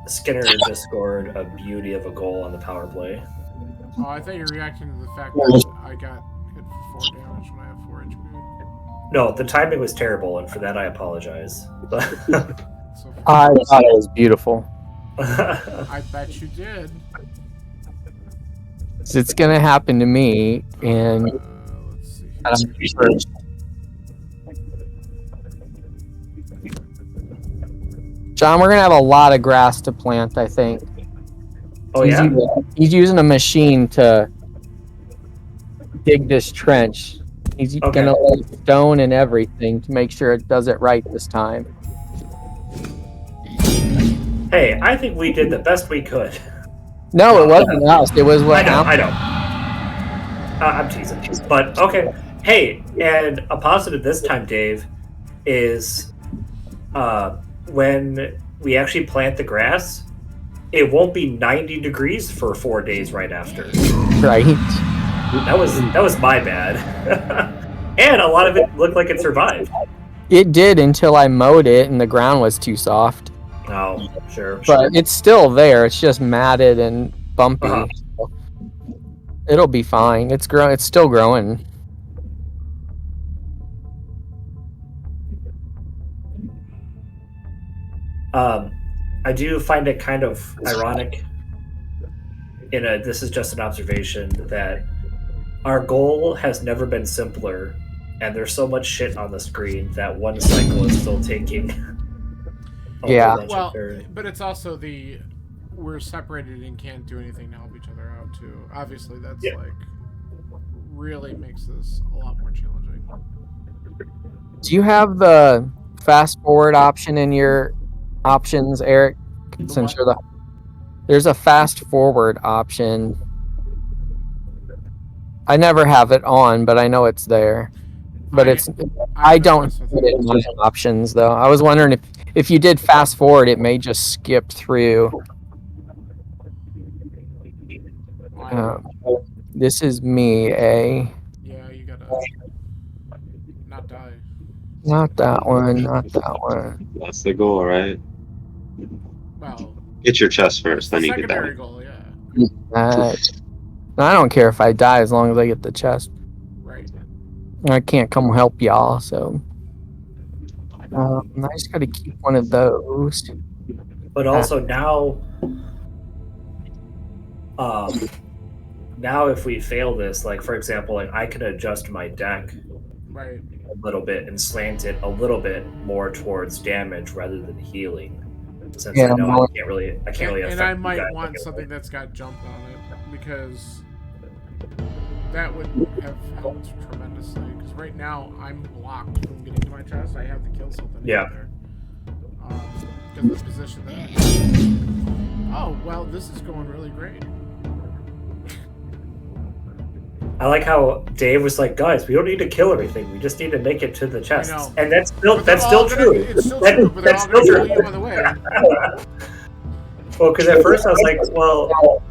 Speaker 3: Skinner just scored a beauty of a goal on the power play.
Speaker 1: Oh, I thought you were reacting to the fact that I got hit for 4 damage when I have 4 HP.
Speaker 3: No, the timing was terrible, and for that I apologize.
Speaker 1: So
Speaker 5: I thought it was beautiful.
Speaker 1: I bet you did.
Speaker 5: It's gonna happen to me, and
Speaker 1: Let's see.
Speaker 5: I'm sure. John, we're gonna have a lot of grass to plant, I think.
Speaker 3: Oh yeah?
Speaker 5: He's using a machine to dig this trench. He's
Speaker 3: Okay.
Speaker 5: gonna lay stone and everything to make sure it does it right this time.
Speaker 3: Hey, I think we did the best we could.
Speaker 5: No, it wasn't us. It was what
Speaker 3: I know. I'm teasing. But, okay. Hey, and a positive this time, Dave, is when we actually plant the grass, it won't be 90 degrees for 4 days right after.
Speaker 5: right.
Speaker 3: That was my bad. And a lot of it looked like it survived.
Speaker 5: It did until I mowed it and the ground was too soft.
Speaker 3: Oh, sure.
Speaker 5: But it's still there. It's just matted and bumpy.
Speaker 3: Uh-huh.
Speaker 5: So it'll be fine. It's still growing.
Speaker 3: I do find it kind of ironic. This is just an observation that our goal has never been simpler, and there's so much shit on the screen that one cycle is still taking. a whole
Speaker 5: Yeah.
Speaker 3: bunch of
Speaker 1: Well,
Speaker 3: turns.
Speaker 1: but it's also we're separated and can't do anything to help each other out too. Obviously, that's
Speaker 3: Yeah.
Speaker 1: like really makes this a lot more challenging.
Speaker 5: Do you have the fast forward option in your options, Eric? Since you're there's a fast forward option. I never have it on, but I know it's there. But I don't
Speaker 1: mess with
Speaker 5: put it in my options though. I was wondering if you did fast forward, it may just skip through. This is me,
Speaker 1: Yeah, you gotta not die.
Speaker 5: not that one, not that one.
Speaker 4: That's the goal, right?
Speaker 1: Well,
Speaker 4: Get your chest first,
Speaker 1: the
Speaker 4: then you can
Speaker 1: secondary
Speaker 4: die.
Speaker 1: goal, yeah.
Speaker 5: I don't care if I die as long as I get the chest.
Speaker 1: Right.
Speaker 5: I can't come help y'all, so I just gotta keep one of those.
Speaker 3: But also now if we fail this, like for example, like I could adjust my deck
Speaker 1: Right.
Speaker 3: a little bit and slant it a little bit more towards damage rather than healing. Since
Speaker 5: Yeah,
Speaker 3: I know
Speaker 5: well-
Speaker 3: I can't really affect
Speaker 1: And I
Speaker 3: you
Speaker 1: might
Speaker 3: guys
Speaker 1: want
Speaker 3: like
Speaker 1: something that's got jumped on it because that would have helped tremendously. Because right now I'm blocked from getting to my chest. I have to kill something.
Speaker 3: Yeah.
Speaker 1: There. Because of the position that I'm in. Oh well, this is going really great.
Speaker 3: I like how Dave was like, guys, we don't need to kill everything. We just need to make it to the chest.
Speaker 1: know.
Speaker 3: And that's still
Speaker 1: But they're
Speaker 3: that's still
Speaker 1: all gonna-
Speaker 3: true.
Speaker 1: It's still
Speaker 3: That-
Speaker 1: true, but they're
Speaker 3: that's
Speaker 1: all going to
Speaker 3: still
Speaker 1: kill
Speaker 3: true.
Speaker 1: you by the way.
Speaker 3: Well, because at first I was like, well,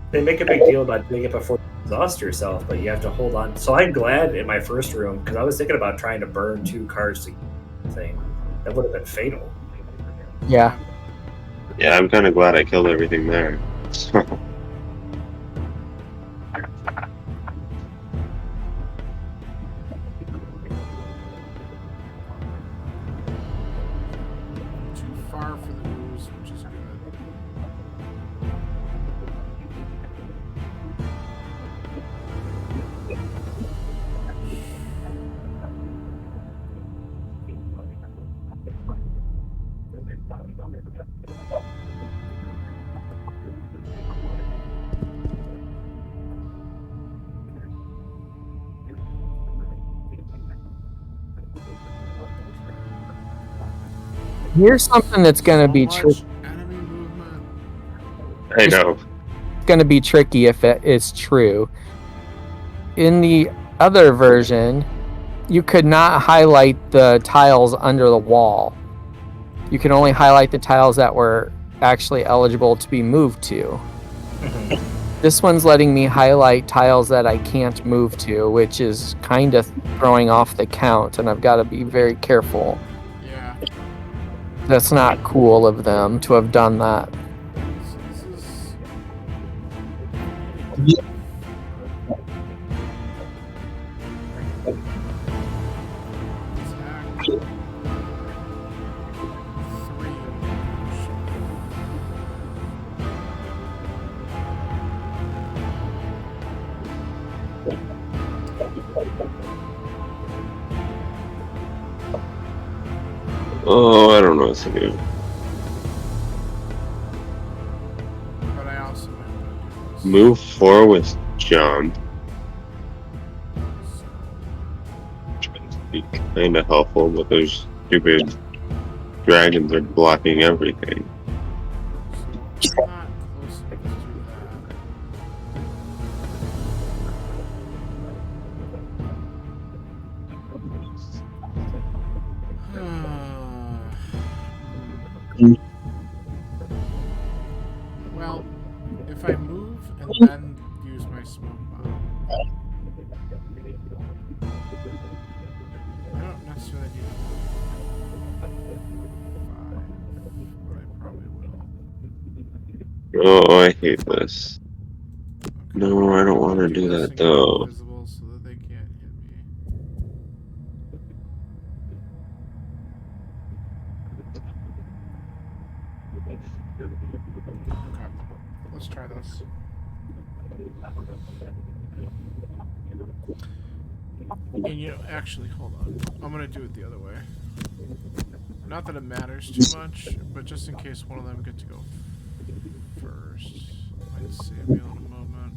Speaker 3: they make a big deal about doing it before you exhaust yourself, but you have to hold on. So I'm glad in my first room, because I was thinking about trying to burn 2 cards to get the thing. That would have been fatal.
Speaker 5: Yeah.
Speaker 4: Yeah, I'm kind of glad I killed everything there.
Speaker 5: Here's something that's gonna be
Speaker 1: much enemy movement.
Speaker 4: I know.
Speaker 5: going to be tricky if it is true. In the other version, you could not highlight the tiles under the wall. You could only highlight the tiles that were actually eligible to be moved to. This one's letting me highlight tiles that I can't move to, which is kind of throwing off the count, and I've got to be very careful.
Speaker 1: Yeah.
Speaker 5: That's not cool of them to have done that.
Speaker 1: This is... Attack. 3.
Speaker 4: Oh, I don't know what to do.
Speaker 1: But I also might want to do this.
Speaker 4: Move forward with jump. Trying to be kind of helpful, but those stupid dragons are blocking everything.
Speaker 1: So not close enough to do that. Well, if I move and then use my smoke bomb, I don't necessarily need to move 5, but I probably will.
Speaker 4: Oh, I hate this.
Speaker 1: Okay.
Speaker 4: No, I don't want to do
Speaker 1: this
Speaker 4: that
Speaker 1: and get
Speaker 4: though.
Speaker 1: invisible so that they can't hit me. Okay, let's try this. And you know, actually, hold on. I'm gonna do it the other way. Not that it matters too much, but just in case one of them get to go first, might save me a little moment.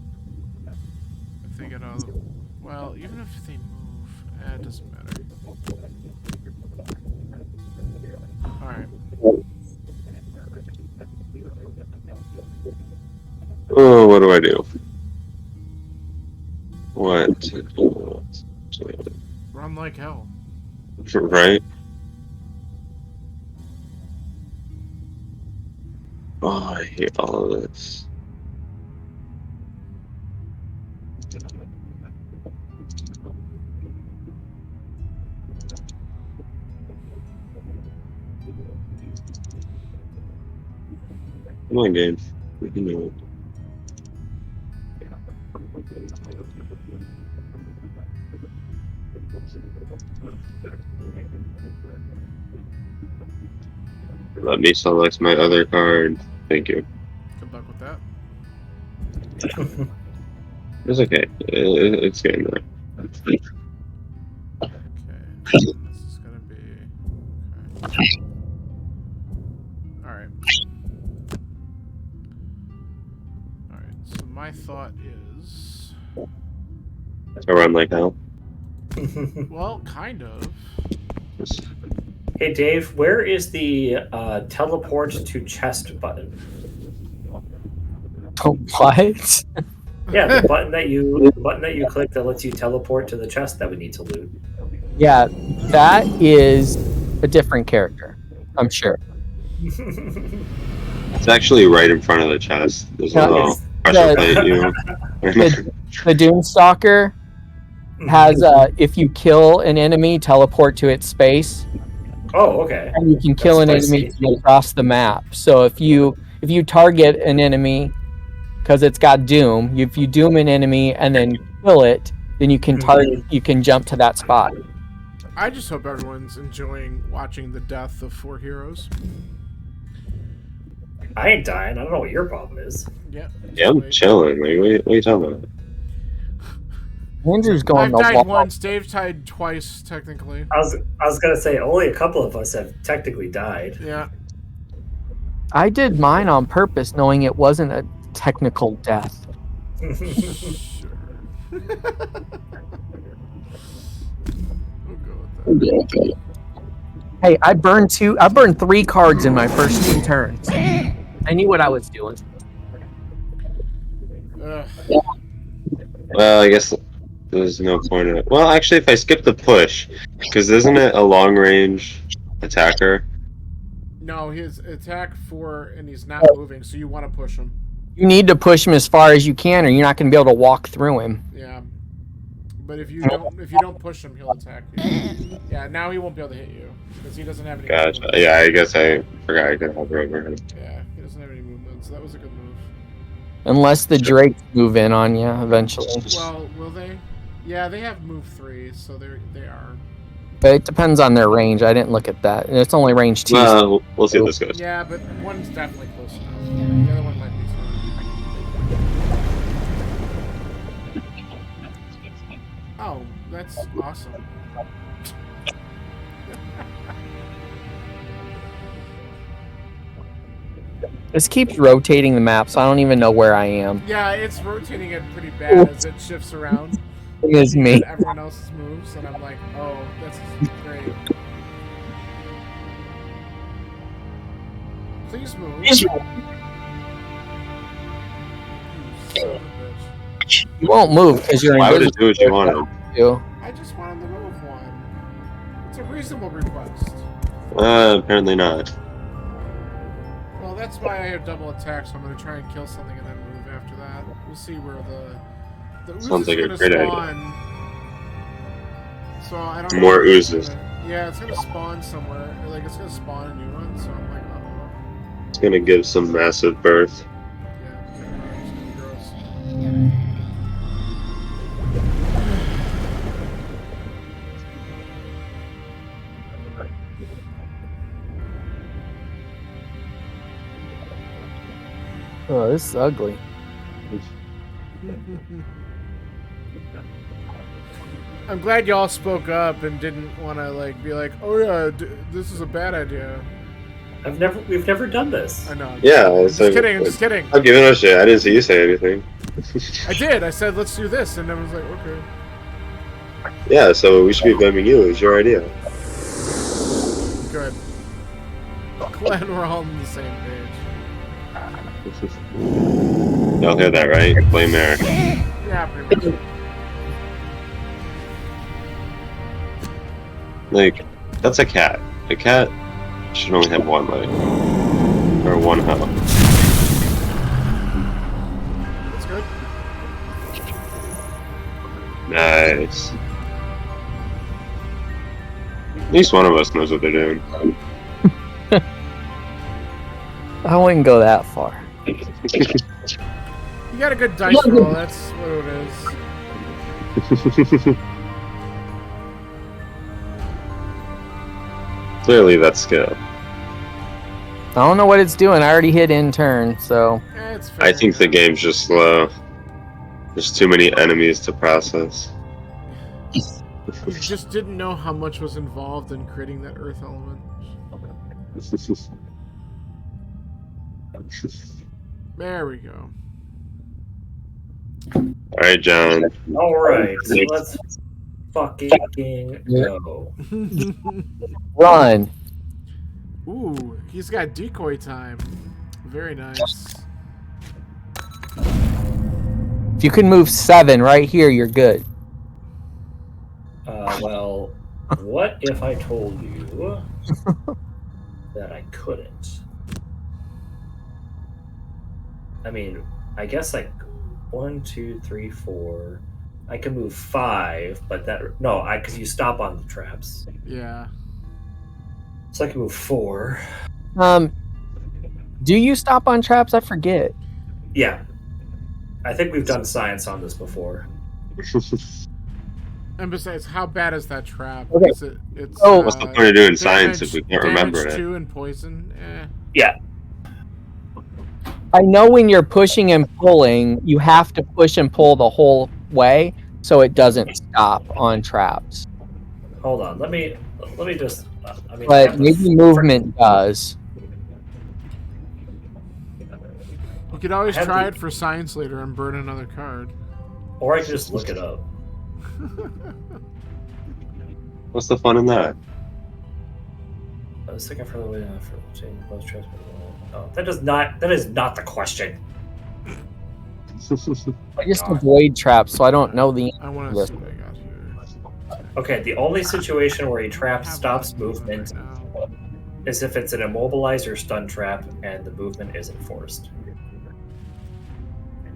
Speaker 1: If they get out of the... Well, even if they move, it doesn't matter. Alright.
Speaker 4: Oh, what do I do? What?
Speaker 1: Run like hell.
Speaker 4: Right? Oh, I hate all of this. Come on, game. We can do it. Let me select my other card. Thank you.
Speaker 1: Good luck with that.
Speaker 4: It's okay. It's getting there.
Speaker 1: Okay. And this is gonna be... Okay. Alright. Alright, so my thought is...
Speaker 4: I run like hell.
Speaker 1: Well, kind of.
Speaker 3: Hey Dave, where is the teleport to chest button?
Speaker 5: What?
Speaker 3: Yeah, the button that you click that lets you teleport to the chest that we need to loot.
Speaker 5: Yeah, that is a different character, I'm sure.
Speaker 4: It's actually right in front of the chest. There's a
Speaker 5: Yeah,
Speaker 4: little
Speaker 5: it's-
Speaker 4: pressure
Speaker 5: the-
Speaker 4: plate. You.
Speaker 5: The Doomstalker has if you kill an enemy, teleport to its space,
Speaker 3: Oh, okay.
Speaker 5: and you can kill an
Speaker 3: That's
Speaker 5: enemy
Speaker 3: spicy.
Speaker 5: across the map. So if you target an enemy because it's got Doom, if you doom an enemy and then kill it, then you can target. You can jump to that spot.
Speaker 1: I just hope everyone's enjoying watching the death of 4 heroes.
Speaker 3: I ain't dying. I don't know what your problem is.
Speaker 1: Yeah.
Speaker 4: Yeah, I'm chilling. Like, what are you talking about?
Speaker 5: Andrew's going
Speaker 1: I've
Speaker 5: the
Speaker 1: died
Speaker 5: wall.
Speaker 1: once, Dave died twice, technically.
Speaker 3: I was gonna say only a couple of us have technically died.
Speaker 1: Yeah.
Speaker 5: I did mine on purpose, knowing it wasn't a technical death.
Speaker 1: Sure. We'll go with that.
Speaker 5: Hey, I burned 3 cards in my first 2 turns. I knew what I was doing.
Speaker 1: Ugh.
Speaker 4: Well, I guess there's no point in it. Well, actually, if I skip the push, because isn't it a long range attacker?
Speaker 1: No, his attack 4 and he's not moving, so you want to push him.
Speaker 5: You need to push him as far as you can, or you're not going to be able to walk through him.
Speaker 1: Yeah. But if you don't push him, he'll attack you. Yeah, now he won't be able to hit you because he doesn't have any.
Speaker 4: Gotcha.
Speaker 1: movement.
Speaker 4: Yeah, I guess I forgot I could hover over him.
Speaker 1: Yeah, he doesn't have any movement, so that was a good move.
Speaker 5: Unless the Drakes move in on you eventually.
Speaker 1: Well, will they? Yeah, they have move 3, so they are.
Speaker 5: But it depends on their range. I didn't look at that. It's only range 2.
Speaker 4: Well, we'll see how this goes.
Speaker 1: Yeah, but one's definitely close enough. The other one might be too. Oh, that's awesome.
Speaker 5: This keeps rotating the map, so I don't even know where I am.
Speaker 1: Yeah, it's rotating it pretty bad as it shifts around.
Speaker 5: It is me.
Speaker 1: And everyone else's moves, and I'm like, oh, that's great. Please move. You son of a bitch.
Speaker 5: You won't move because you're
Speaker 4: Why would it
Speaker 5: invisible.
Speaker 4: do what you wanted?
Speaker 5: You.
Speaker 1: I just wanted to move one. It's a reasonable request.
Speaker 4: Apparently not.
Speaker 1: Well, that's why I have double attack, so I'm going to try and kill something and then move after that. We'll see where the ooze
Speaker 4: Sounds
Speaker 1: is
Speaker 4: like a
Speaker 1: gonna
Speaker 4: great idea.
Speaker 1: spawn. So I don't know
Speaker 4: More
Speaker 1: where it's
Speaker 4: oozes.
Speaker 1: Yeah, it's going to spawn somewhere. Like, it's going to spawn a new one, so I'm like, uh-oh.
Speaker 4: It's gonna give some massive birth.
Speaker 1: Yeah, it's going to be gross.
Speaker 5: Oh, this is ugly.
Speaker 1: I'm glad y'all spoke up and didn't want to like be like, "Oh yeah, this is a bad idea."
Speaker 3: We've never done this.
Speaker 1: I know.
Speaker 4: Yeah,
Speaker 1: I'm
Speaker 4: it's
Speaker 1: just
Speaker 4: like-
Speaker 1: kidding. I'm just kidding.
Speaker 4: I'm giving a shit. I didn't see you say anything.
Speaker 1: I did. I said, "Let's do this," and I was like, "Okay."
Speaker 4: Yeah, so we should be blaming you. It was your idea.
Speaker 1: Good. Glad we're all on the same page.
Speaker 4: Y'all hear that, right? Blame Eric.
Speaker 1: Yeah, pretty much.
Speaker 4: Like, that's a cat. A cat should only have 1 leg. Or 1 health.
Speaker 1: That's good.
Speaker 4: Nice. At least one of us knows what they're doing.
Speaker 5: I wouldn't go that far.
Speaker 1: You got a good dice roll. That's what it is.
Speaker 4: Clearly, that's skill.
Speaker 5: I don't know what it's doing. I already hit in turn, so
Speaker 1: It's fair.
Speaker 4: I think the game's just slow. There's too many enemies to process.
Speaker 1: You just didn't know how much was involved in creating that earth element. There we go.
Speaker 4: Alright, John.
Speaker 3: All right, so let's fucking go.
Speaker 5: run.
Speaker 1: Ooh, he's got decoy time. Very nice.
Speaker 5: If you can move 7 right here, you're good.
Speaker 3: Well, what if I told you that I couldn't? I mean, I guess like 1, 2, 3, 4. I can move 5, but because you stop on the traps.
Speaker 1: Yeah.
Speaker 3: So I can move 4.
Speaker 5: Do you stop on traps? I forget.
Speaker 3: Yeah, I think we've done science on this before.
Speaker 1: And besides, how bad is that trap?
Speaker 5: Okay.
Speaker 1: It's
Speaker 5: Oh.
Speaker 4: What's the point of doing science if we can't remember
Speaker 1: damage
Speaker 4: it?
Speaker 1: 2 and poison.
Speaker 5: I know when you're pushing and pulling, you have to push and pull the whole way so it doesn't stop on traps.
Speaker 3: Hold on, let me just. I mean, I
Speaker 5: But
Speaker 3: have to
Speaker 5: maybe movement does.
Speaker 1: You could always
Speaker 3: I have
Speaker 1: try
Speaker 3: to-
Speaker 1: it for science later and burn another card.
Speaker 3: Or I can just look it up.
Speaker 4: What's the fun in that?
Speaker 3: A second for the way for seeing close transport. Oh, that is not the question.
Speaker 5: I just avoid traps, so I don't know the
Speaker 1: I want to see what I got here.
Speaker 3: Okay, the only situation where a
Speaker 1: I
Speaker 3: trap
Speaker 1: have
Speaker 3: stops
Speaker 1: that movement
Speaker 3: movement
Speaker 1: right now.
Speaker 3: is if it's an immobilized or stun trap and the movement isn't forced.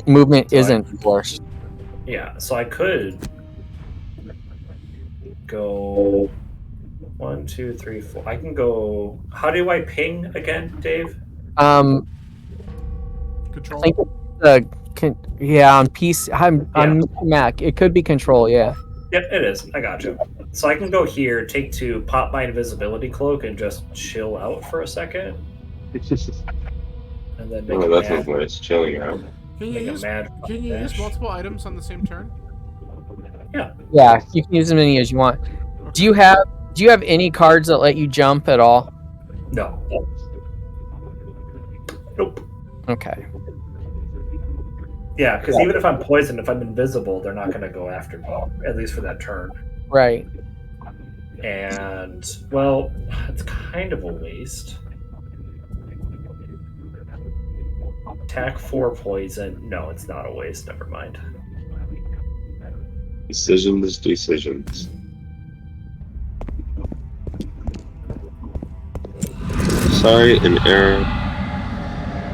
Speaker 5: movement
Speaker 3: So
Speaker 5: isn't forced.
Speaker 3: Yeah, so I could go 1, 2, 3, 4. I can go. How do I ping again, Dave?
Speaker 5: I
Speaker 1: Control.
Speaker 5: think yeah, on PC, on Mac, it could be control. Yeah.
Speaker 3: Yep, it is. I got you. So I can go here, take 2, pop my invisibility cloak, and just chill out for a second, and then make
Speaker 4: Oh,
Speaker 3: a
Speaker 4: that sounds
Speaker 3: mad.
Speaker 4: nice. Chilling out.
Speaker 1: Can you
Speaker 3: Make a
Speaker 1: use
Speaker 3: mad.
Speaker 1: Can you use
Speaker 3: dash.
Speaker 1: multiple items on the same turn?
Speaker 5: Yeah, you can use as many as you want. Do you have any cards that let you jump at all?
Speaker 3: No. Nope.
Speaker 5: Okay.
Speaker 3: Yeah, because even if I'm poisoned, if I'm invisible, they're not going to go after me, at least for that turn.
Speaker 5: Right.
Speaker 3: And, well, it's kind of a waste. Attack 4 poison. No, it's not a waste. Never mind.
Speaker 4: Decisions. Sorry, an error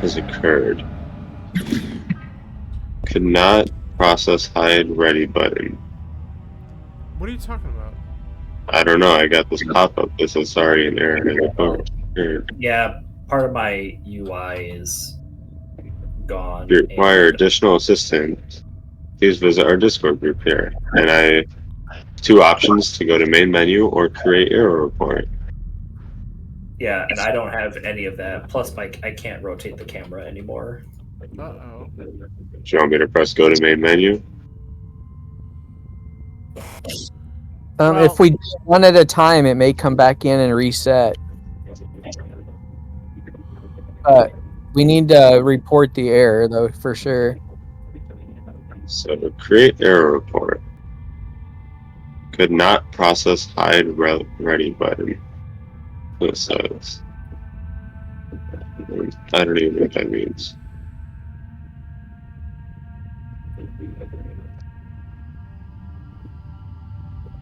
Speaker 4: has occurred. Could not process hide ready button.
Speaker 1: What are you talking about?
Speaker 4: I don't know. I got this pop up that says sorry, an error has occurred.
Speaker 3: Yeah, part of my UI is gone.
Speaker 4: If you require
Speaker 3: and-
Speaker 4: additional assistance, please visit our Discord group here. And I 2 options to go to main menu or create error report.
Speaker 3: Yeah, and I don't have any of that. Plus, I can't rotate the camera anymore.
Speaker 1: Uh-oh.
Speaker 4: Do you want me to press go to main menu?
Speaker 1: Well-
Speaker 5: If we do one at a time, it may come back in and reset. But we need to report the error, though, for sure.
Speaker 4: So create error report. Could not process hide ready button. What it says. I don't even know what that means.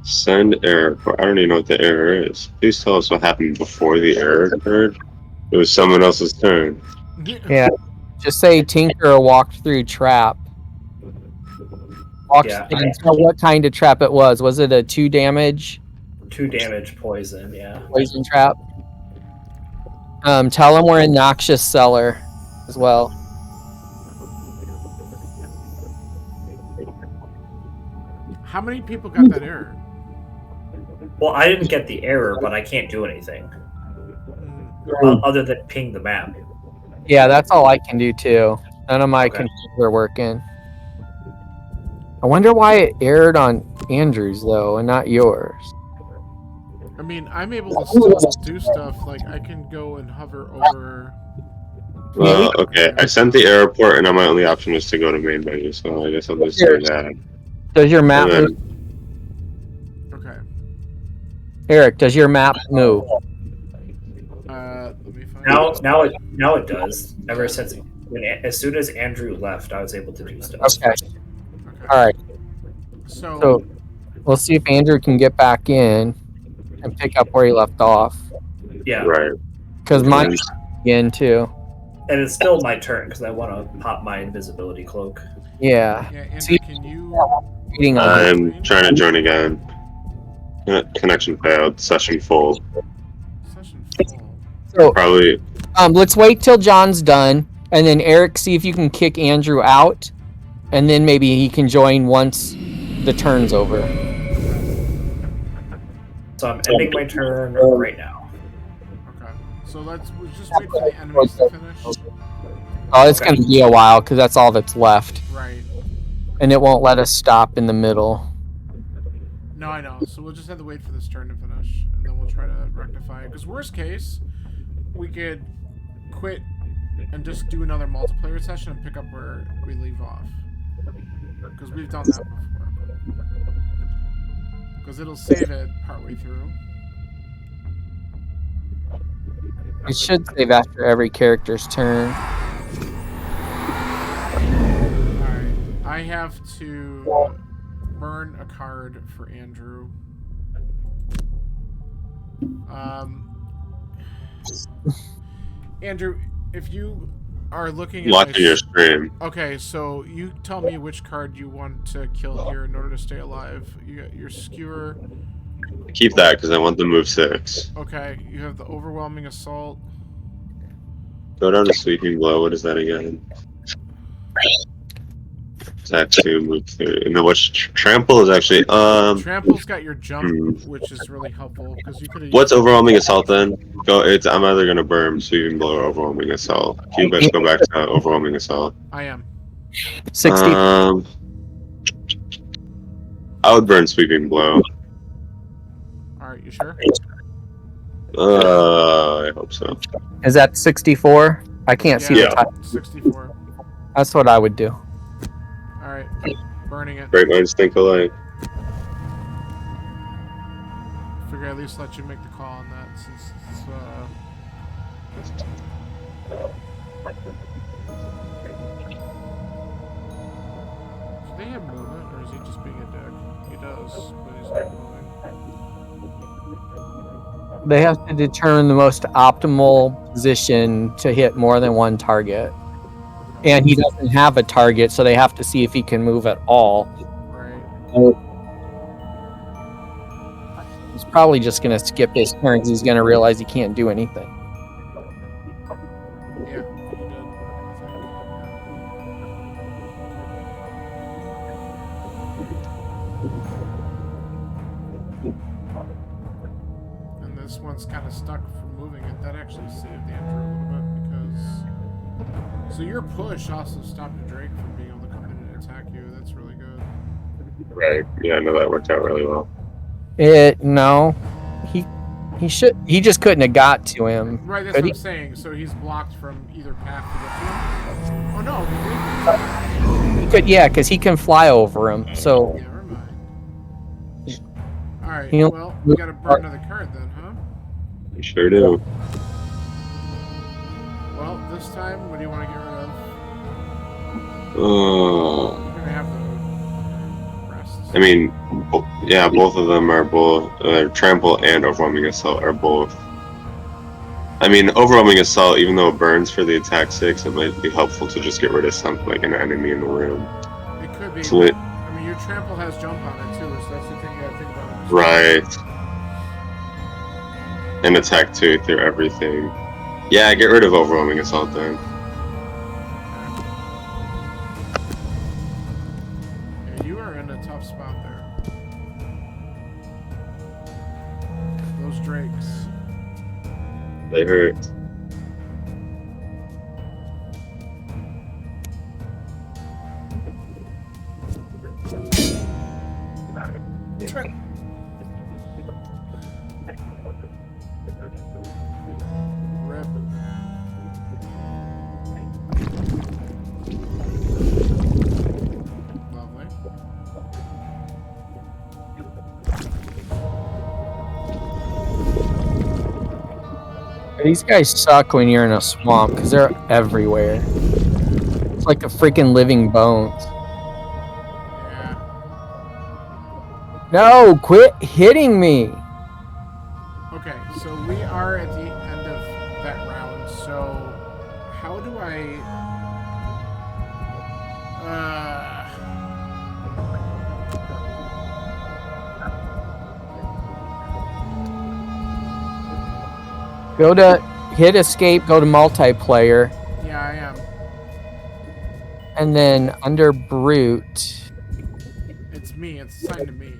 Speaker 4: Send error report. I don't even know what the error is. Please tell us what happened before the error occurred. It was someone else's turn.
Speaker 5: Yeah. Just say Tinker walked through trap.
Speaker 3: Yeah,
Speaker 5: And tell what kind of trap it was. Was it a 2 damage
Speaker 3: 2 damage poison, yeah.
Speaker 5: poison trap? Tell him we're in Noxious Cellar as well.
Speaker 1: How many people got that error?
Speaker 3: Well, I didn't get the error, but I can't do anything other than ping the map.
Speaker 5: Yeah, that's all I can do too. None of my
Speaker 3: Okay.
Speaker 5: computers are working. I wonder why it aired on Andrew's though and not yours.
Speaker 1: I mean, I'm able to still do stuff. Like, I can go and hover over...
Speaker 4: Well, okay. I sent the error report, and now my only option was to go to main menu, so I guess I'll just do that.
Speaker 5: Does your map
Speaker 4: And
Speaker 5: move?
Speaker 4: then,
Speaker 1: Okay.
Speaker 5: Eric, does your map move?
Speaker 1: Let me find
Speaker 3: Now it does. Ever since as soon as Andrew left, I was able to do stuff.
Speaker 5: Okay.
Speaker 1: Okay.
Speaker 5: Alright.
Speaker 1: So,
Speaker 5: We'll see if Andrew can get back in and pick up where he left off.
Speaker 3: Yeah,
Speaker 4: right.
Speaker 5: Because mine's in too.
Speaker 3: and it's still my turn because I want to pop my invisibility cloak.
Speaker 5: Yeah.
Speaker 1: yeah, Andrew,
Speaker 5: See-
Speaker 1: can you...
Speaker 5: Reading on
Speaker 4: I'm trying to join again. Connection failed. Session full.
Speaker 1: Session full.
Speaker 5: So
Speaker 4: Probably.
Speaker 5: let's wait till John's done, and then Eric, see if you can kick Andrew out, and then maybe he can join once the turn's over.
Speaker 3: So I'm ending my turn right now.
Speaker 1: Okay. So we'll just wait for the enemies to finish.
Speaker 5: Oh, it's
Speaker 3: Okay.
Speaker 5: gonna be a while because that's all that's left,
Speaker 1: Right.
Speaker 5: and it won't let us stop in the middle.
Speaker 1: No, I know. So we'll just have to wait for this turn to finish, and then we'll try to rectify it. Because worst case, we could quit and just do another multiplayer session and pick up where we leave off. Because we've done that before. Because it'll save it partway through.
Speaker 5: It should save after every character's turn.
Speaker 1: Alright. I have to burn a card for Andrew. Andrew, if you are looking at
Speaker 4: Watching your stream.
Speaker 1: Okay, so you tell me which card you want to kill here in order to stay alive. You got your skewer.
Speaker 4: Keep that because I want the move 6.
Speaker 1: Okay, you have the overwhelming assault.
Speaker 4: Go down to sweeping blow. What is that again? Attack 2, move 3. And then what's trample is actually
Speaker 1: Trample's got your jump, which is really helpful because you could have.
Speaker 4: What's overwhelming assault then? I'm either gonna burn sweeping blow or overwhelming assault. Can you guys go back to overwhelming assault?
Speaker 1: I am.
Speaker 5: 60.
Speaker 4: I would burn sweeping blow.
Speaker 1: All right, you sure?
Speaker 4: I hope so.
Speaker 5: Is that 64? I can't see the
Speaker 4: Yeah.
Speaker 5: type.
Speaker 1: 64.
Speaker 5: That's what I would do.
Speaker 1: All right, burning it.
Speaker 4: Great minds think alike.
Speaker 1: Figure at least let you make the call on that since it's, Do they have movement, or is he just being a dick? He does, but he's not moving.
Speaker 5: They have to determine the most optimal position to hit more than one target. And he doesn't have a target, so they have to see if he can move at all.
Speaker 1: Right.
Speaker 5: He's probably just going to skip his turn because he's going to realize he can't do anything.
Speaker 1: Yeah, he did. And this one's kind of stuck from moving it. That actually saved Andrew a little bit because. So your push also stopped Drake from being able to come in and attack you. That's really good.
Speaker 4: Right. Yeah, no, that worked out really well.
Speaker 5: No. He just couldn't have got to him.
Speaker 1: Right, that's
Speaker 5: Could
Speaker 1: what
Speaker 5: he?
Speaker 1: I'm saying. So he's blocked from either path to get to him. Oh no, he
Speaker 5: He could, yeah, because he can fly over him. So
Speaker 1: did. Never mind. Alright,
Speaker 5: He'll-
Speaker 1: well, we gotta burn another card then, huh?
Speaker 4: You sure do.
Speaker 1: Well, this time, what do you want to get rid of?
Speaker 4: Oh.
Speaker 1: You're gonna have the rest.
Speaker 4: I mean, yeah, both of them are both trample and overwhelming assault are both. I mean, overwhelming assault, even though it burns for the attack 6, it might be helpful to just get rid of something like an enemy in the room.
Speaker 1: It could be.
Speaker 4: So
Speaker 1: I mean, your trample has jump on it too, so that's the thing you gotta think about.
Speaker 4: right. And attack 2 through everything. Yeah, get rid of overwhelming assault then.
Speaker 1: Yeah, you are in a tough spot there. Those drakes.
Speaker 4: They hurt.
Speaker 1: Rip. Lovely.
Speaker 5: these guys suck when you're in a swamp because they're everywhere. It's like the freaking living bones.
Speaker 1: Yeah.
Speaker 5: No, quit hitting me.
Speaker 1: Okay, so we are at the end of that round, so how do I...
Speaker 5: Go to hit escape, go to multiplayer,
Speaker 1: Yeah, I am.
Speaker 5: and then under brute.
Speaker 1: It's me. It's assigned to me.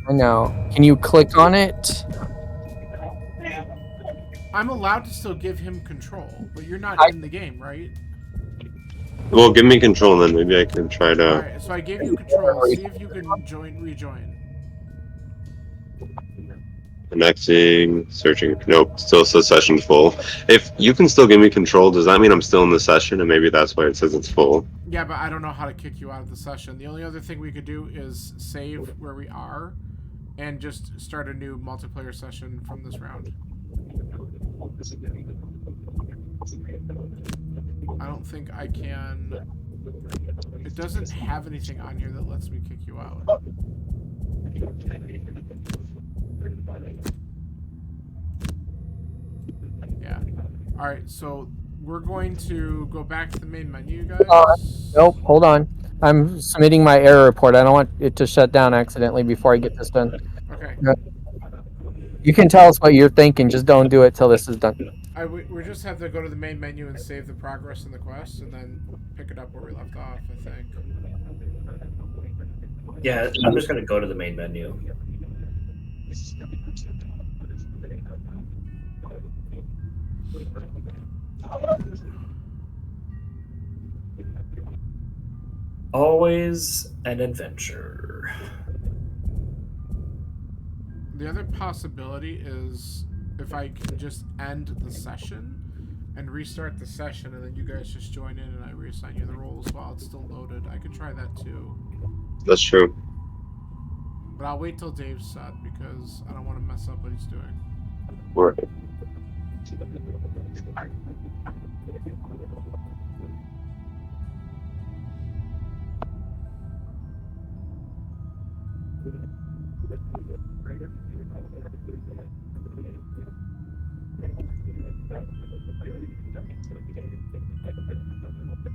Speaker 5: I know. Can you click on it?
Speaker 1: I'm allowed to still give him control, but you're not in the game, right?
Speaker 4: Well, give me control, then maybe I can try to.
Speaker 1: Alright, so I gave you control. See if you can rejoin.
Speaker 4: Connecting, searching. Nope, still says session full. If you can still give me control, does that mean I'm still in the session, and maybe that's why it says it's full?
Speaker 1: Yeah, but I don't know how to kick you out of the session. The only other thing we could do is save where we are and just start a new multiplayer session from this round. I don't think I can. It doesn't have anything on here that lets me kick you out. Yeah. Alright, so we're going to go back to the main menu, guys.
Speaker 5: Nope, hold on. I'm submitting my error report. I don't want it to shut down accidentally before I get this done.
Speaker 1: Okay.
Speaker 5: You can tell us what you're thinking, just don't do it till this is done.
Speaker 1: We just have to go to the main menu and save the progress in the quest, and then pick it up where we left off, I think.
Speaker 3: Yeah, I'm just gonna go to the main menu. Always an adventure.
Speaker 1: The other possibility is if I can just end the session and restart the session, and then you guys just join in and I reassign you the roles while it's still loaded. I could try that too.
Speaker 4: That's true.
Speaker 1: But I'll wait till Dave's set because I don't want to mess up what he's doing.
Speaker 4: Right.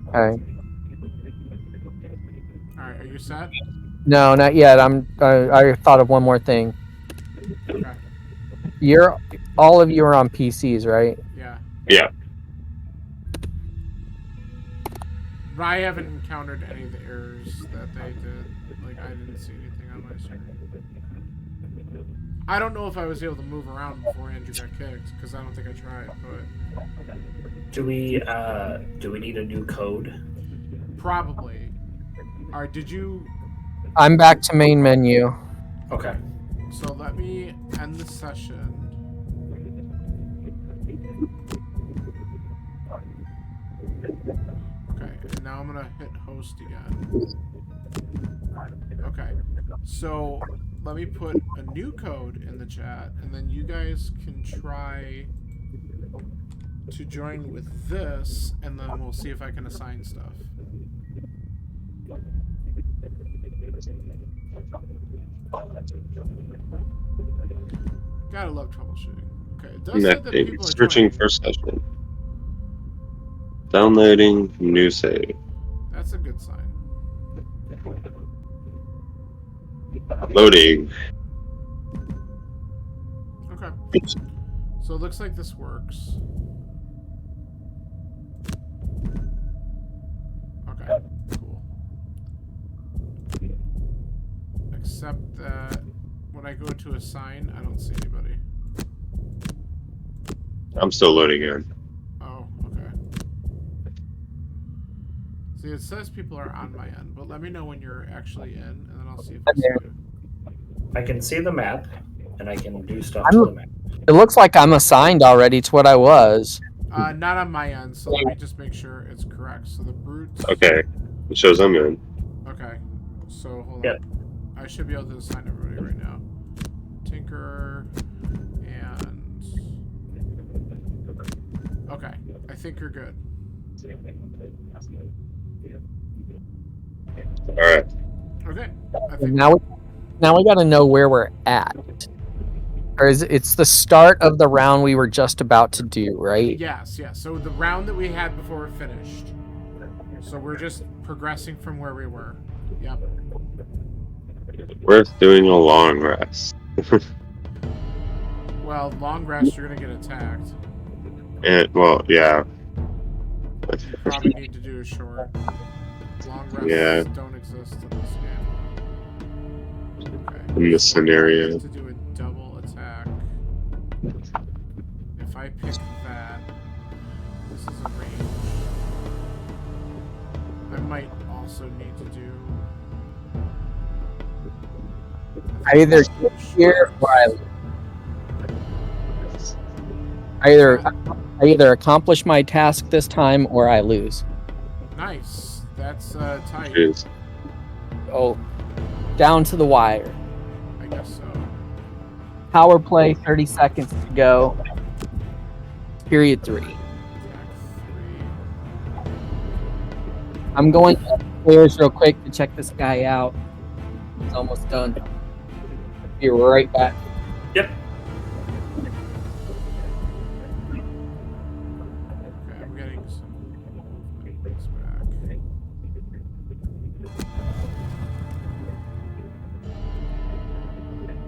Speaker 5: Okay.
Speaker 1: Alright, are you set?
Speaker 5: No, not yet. I thought of one more thing.
Speaker 1: Okay.
Speaker 5: All of you are on PCs, right?
Speaker 1: Yeah.
Speaker 4: Yeah.
Speaker 1: I haven't encountered any of the errors that they did. Like, I didn't see anything on my screen. I don't know if I was able to move around before Andrew got kicked, because I don't think I tried, but...
Speaker 3: Do we need a new code?
Speaker 1: Probably. Alright, did you...
Speaker 5: I'm back to main menu.
Speaker 3: Okay.
Speaker 1: So let me end the session. Okay, and now I'm gonna hit host again. Okay, so let me put a new code in the chat, and then you guys can try to join with this, and then we'll see if I can assign stuff. Gotta love troubleshooting. Okay, it does say that
Speaker 4: Connecting.
Speaker 1: people are
Speaker 4: Searching
Speaker 1: joining.
Speaker 4: for session. Downloading new save.
Speaker 1: That's a good sign.
Speaker 4: Loading.
Speaker 1: Okay. So it looks like this works. Okay, cool. Except that when I go to assign, I don't see anybody.
Speaker 4: I'm still loading in.
Speaker 1: Oh, okay. See, it says people are on my end, but let me know when you're actually in, and then I'll see if I see you.
Speaker 3: I can see the map, and I can do stuff
Speaker 5: I'm-
Speaker 3: to the map.
Speaker 5: It looks like I'm assigned already to what I was.
Speaker 1: Not on my end, so let me just make sure it's correct. So the brutes.
Speaker 4: Okay. It shows I'm in.
Speaker 1: Okay. So hold
Speaker 3: Yep.
Speaker 1: on. I should be able to assign everybody right now. Tinker and okay. I think you're good.
Speaker 4: Alright.
Speaker 1: Okay. I think
Speaker 5: Now we got to know where we're at. Or is it's the start of the round we were just about to do, right?
Speaker 1: yes. So the round that we had before we're finished. So we're just progressing from where we were. Yep.
Speaker 4: Worth doing a long rest.
Speaker 1: Well, long rest, you're gonna get attacked.
Speaker 4: And, well, yeah.
Speaker 1: You probably need to do a short. Long rests
Speaker 4: Yeah.
Speaker 1: don't exist in this game. Okay.
Speaker 4: In this scenario.
Speaker 1: To do a double attack. If I pick that, this is a range. I might also need to do.
Speaker 5: I either get here or I either accomplish my task this time or I lose.
Speaker 1: Nice. That's tight.
Speaker 4: Jeez.
Speaker 5: Oh, down to the wire.
Speaker 1: I guess so.
Speaker 5: Power play, 30 seconds to go. Period 3.
Speaker 1: Attack
Speaker 5: I'm going upstairs real quick to check this guy out. It's almost done. Be right back.
Speaker 3: Yep.
Speaker 1: Okay, I'm getting some things back.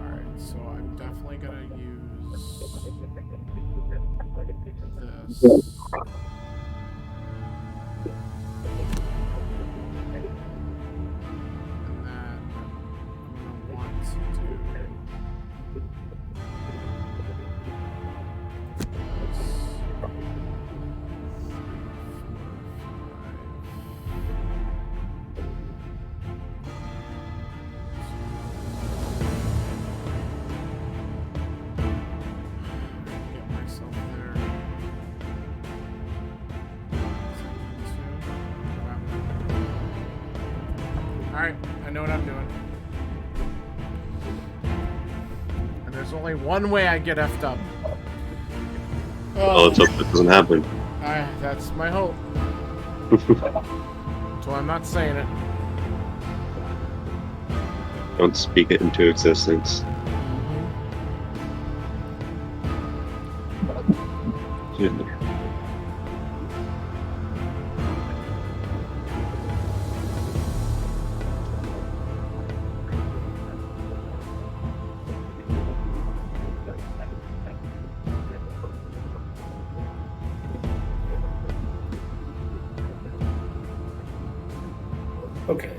Speaker 1: Alright, so I'm definitely gonna use this. And then I'm gonna want to do get myself there. Alright, I know what I'm doing. And there's only one way I get effed up.
Speaker 4: Well, let's hope it doesn't happen.
Speaker 1: That's my hope. So I'm not saying it.
Speaker 4: Don't speak it into existence.
Speaker 3: Okay.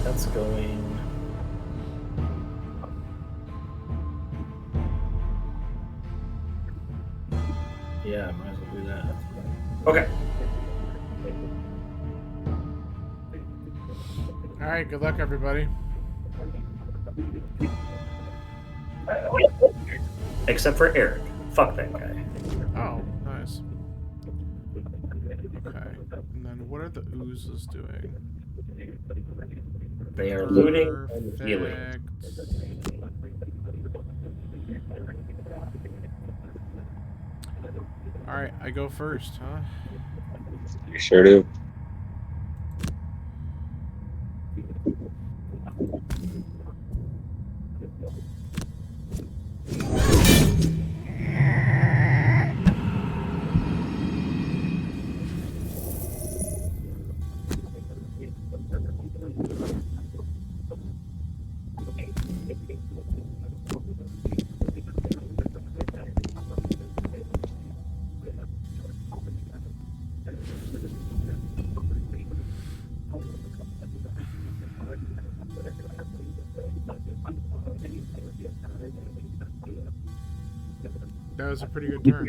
Speaker 3: That's going. Yeah, might as well do that. Okay.
Speaker 1: Alright, good luck everybody.
Speaker 3: Except for Eric. Fuck that guy.
Speaker 1: Oh, nice. Okay. And then what are the oozes doing?
Speaker 3: They are looting and healing.
Speaker 1: Perfect. Alright, I go first, huh?
Speaker 4: You sure do.
Speaker 1: That was a pretty good turn.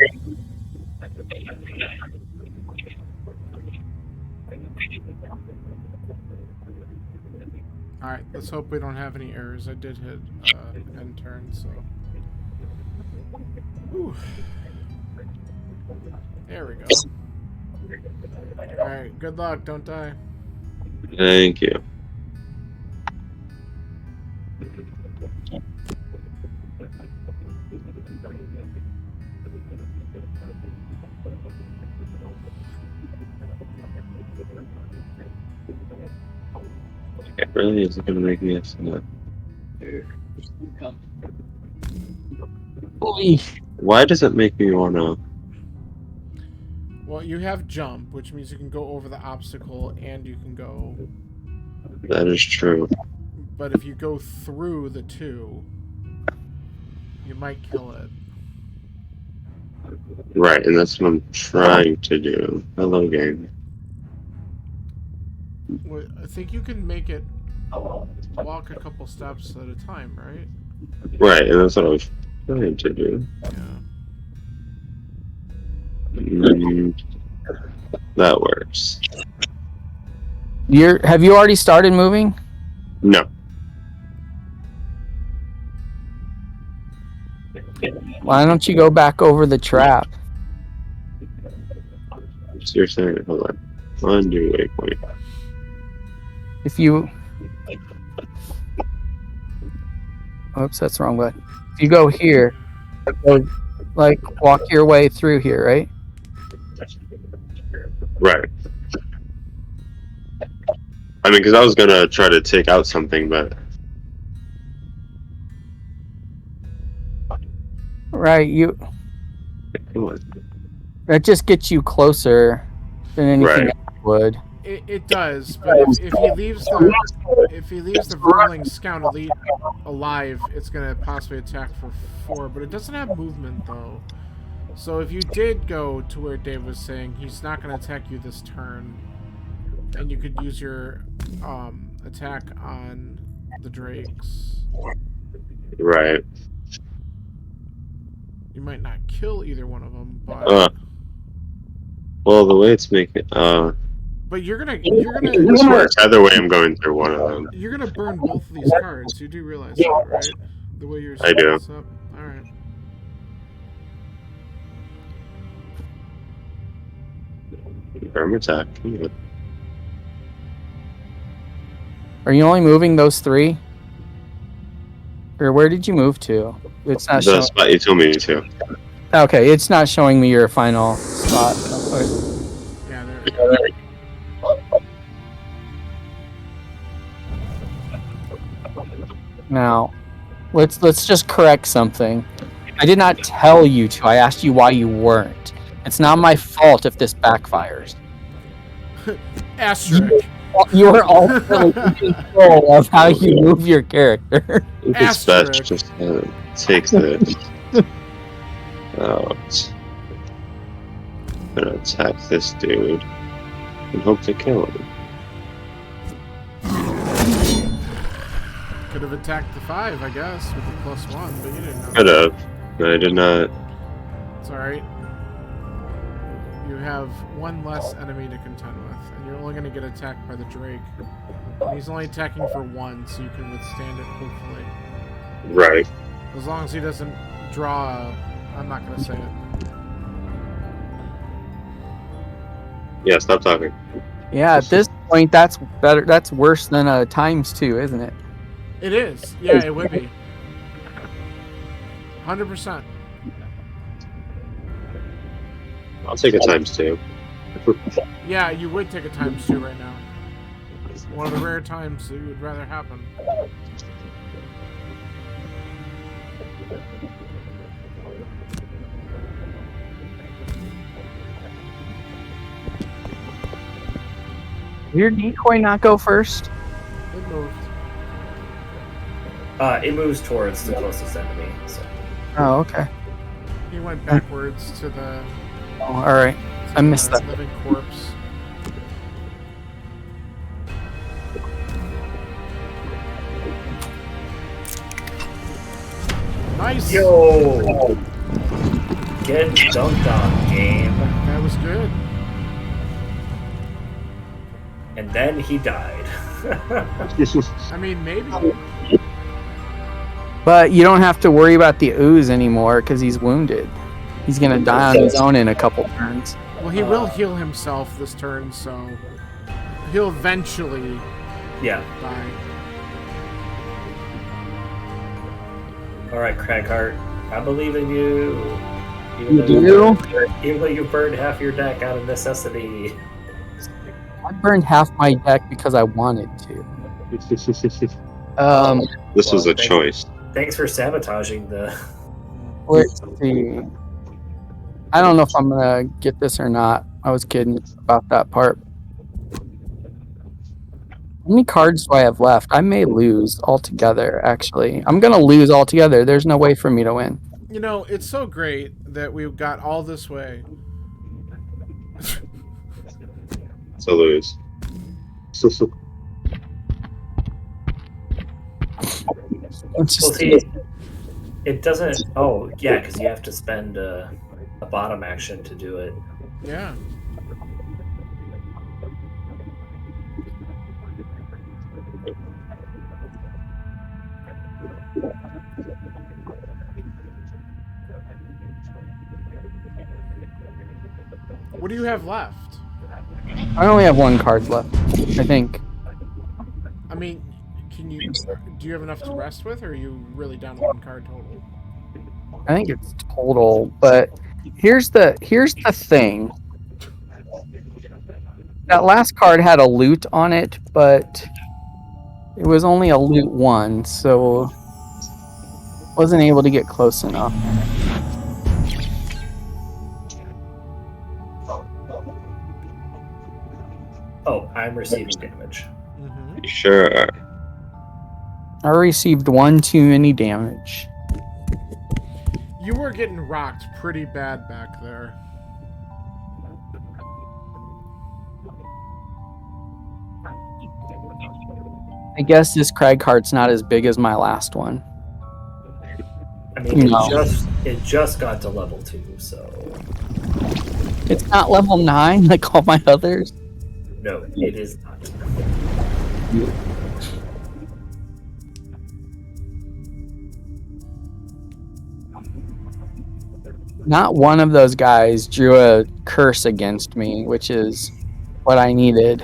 Speaker 1: Alright, let's hope we don't have any errors. I did hit end turn, so. Whew. There we go. Alright, good luck, don't die.
Speaker 4: Thank you. It really isn't gonna make me upset. Why does it make me wanna?
Speaker 1: Well, you have jump, which means you can go over the obstacle and you can go.
Speaker 4: That is true.
Speaker 1: But if you go through the two, you might kill it.
Speaker 4: Right, and that's what I'm trying to do. Hello, game.
Speaker 1: Well, I think you can make it walk a couple steps at a time, right?
Speaker 4: Right, and that's what I was trying to do.
Speaker 1: Yeah.
Speaker 4: That works.
Speaker 5: Have you already started moving?
Speaker 4: No.
Speaker 5: Why don't you go back over the trap?
Speaker 4: So you're saying, hold on. Undo waypoint.
Speaker 5: If you... Oops, that's the wrong button. If you go here, like walk your way through here, right?
Speaker 4: Right. I mean, because I was gonna try to take out something, but
Speaker 5: Right, you.
Speaker 4: come on.
Speaker 5: That just gets you closer than anything
Speaker 4: Right.
Speaker 5: else would.
Speaker 1: It does, but if he leaves the Verling Scout Elite alive, it's gonna possibly attack for 4. But it doesn't have movement though. So if you did go to where Dave was saying, he's not gonna attack you this turn, and you could use your attack on the Drakes.
Speaker 4: Right.
Speaker 1: You might not kill either one of them, but
Speaker 4: Well, the way it's making
Speaker 1: but you're gonna
Speaker 4: this works. Either way, I'm going through one of them.
Speaker 1: You're gonna burn both of these cards. You do realize that, right? The way you're
Speaker 4: I do.
Speaker 1: setting this up. All right.
Speaker 4: Confirm attack. Come on.
Speaker 5: Are you only moving those 3? Or where did you move to? It's not
Speaker 4: The
Speaker 5: showing.
Speaker 4: spot you told me to.
Speaker 5: Okay, it's not showing me your final spot.
Speaker 1: Yeah, there.
Speaker 5: Now, let's just correct something. I did not tell you to. I asked you why you weren't. It's not my fault if this backfires.
Speaker 1: Asterisk.
Speaker 5: You are ultimately in control of how you move your character.
Speaker 4: I think it's best
Speaker 1: Asterisk.
Speaker 4: just take this out. I'm gonna attack this dude and hope to kill him.
Speaker 1: Could have attacked the 5, I guess, with the +1, but you didn't know.
Speaker 4: Could have, but I did not.
Speaker 1: It's alright. You have 1 less enemy to contend with, and you're only gonna get attacked by the Drake. And he's only attacking for 1, so you can withstand it, hopefully.
Speaker 4: Right.
Speaker 1: As long as he doesn't draw a... I'm not gonna say it.
Speaker 4: Yeah, stop talking.
Speaker 5: Yeah, at this point, that's better. That's worse than a ×2, isn't it?
Speaker 1: It is. Yeah, it would be. 100%.
Speaker 4: I'll take it ×2.
Speaker 1: Yeah, you would take a ×2 right now. One of the rare times that you would rather happen.
Speaker 5: Did your decoy not go first?
Speaker 1: It moved.
Speaker 3: It moves towards the closest enemy. So.
Speaker 5: Oh, okay.
Speaker 1: He went backwards to the...
Speaker 5: Oh, all right. I missed that.
Speaker 1: Living corpse. Nice!
Speaker 3: Yo! Get dunked on, game.
Speaker 1: That was good.
Speaker 3: And then he died.
Speaker 1: I mean, maybe.
Speaker 5: But you don't have to worry about the ooze anymore because he's wounded. He's gonna die on his own in a couple turns.
Speaker 1: Well, he will heal himself this turn, so he'll eventually
Speaker 3: Yeah.
Speaker 1: die.
Speaker 3: Alright, Cragheart. I believe in you.
Speaker 5: You do?
Speaker 3: Even though you burned half your deck out of necessity.
Speaker 5: I burned half my deck because I wanted to.
Speaker 4: This was
Speaker 3: Well,
Speaker 4: a choice.
Speaker 3: Thanks for sabotaging the.
Speaker 5: Let's see. I don't know if I'm gonna get this or not. I was kidding about that part. How many cards do I have left? I may lose altogether, actually. I'm gonna lose altogether. There's no way for me to win.
Speaker 1: You know, it's so great that we got all this way.
Speaker 4: So lose.
Speaker 5: Let's
Speaker 3: Well,
Speaker 5: just
Speaker 3: see, it doesn't. Oh, yeah, because you have to spend a bottom action to do it.
Speaker 1: Yeah. What do you have left?
Speaker 5: I only have 1 card left, I think.
Speaker 1: I mean, do you have enough to rest with, or are you really down to 1 card total?
Speaker 5: I think it's total, but here's the thing. That last card had a loot on it, but it was only a loot 1, so wasn't able to get close enough.
Speaker 3: Oh, I'm receiving damage.
Speaker 1: Mm-hmm.
Speaker 4: You sure?
Speaker 5: I received 1 too many damage.
Speaker 1: You were getting rocked pretty bad back there.
Speaker 5: I guess this Crag card's not as big as my last one.
Speaker 3: I mean,
Speaker 5: No.
Speaker 3: it just got to level 2, so
Speaker 5: It's not level 9 like all my others.
Speaker 3: no, it is not.
Speaker 5: Not one of those guys drew a curse against me, which is what I needed.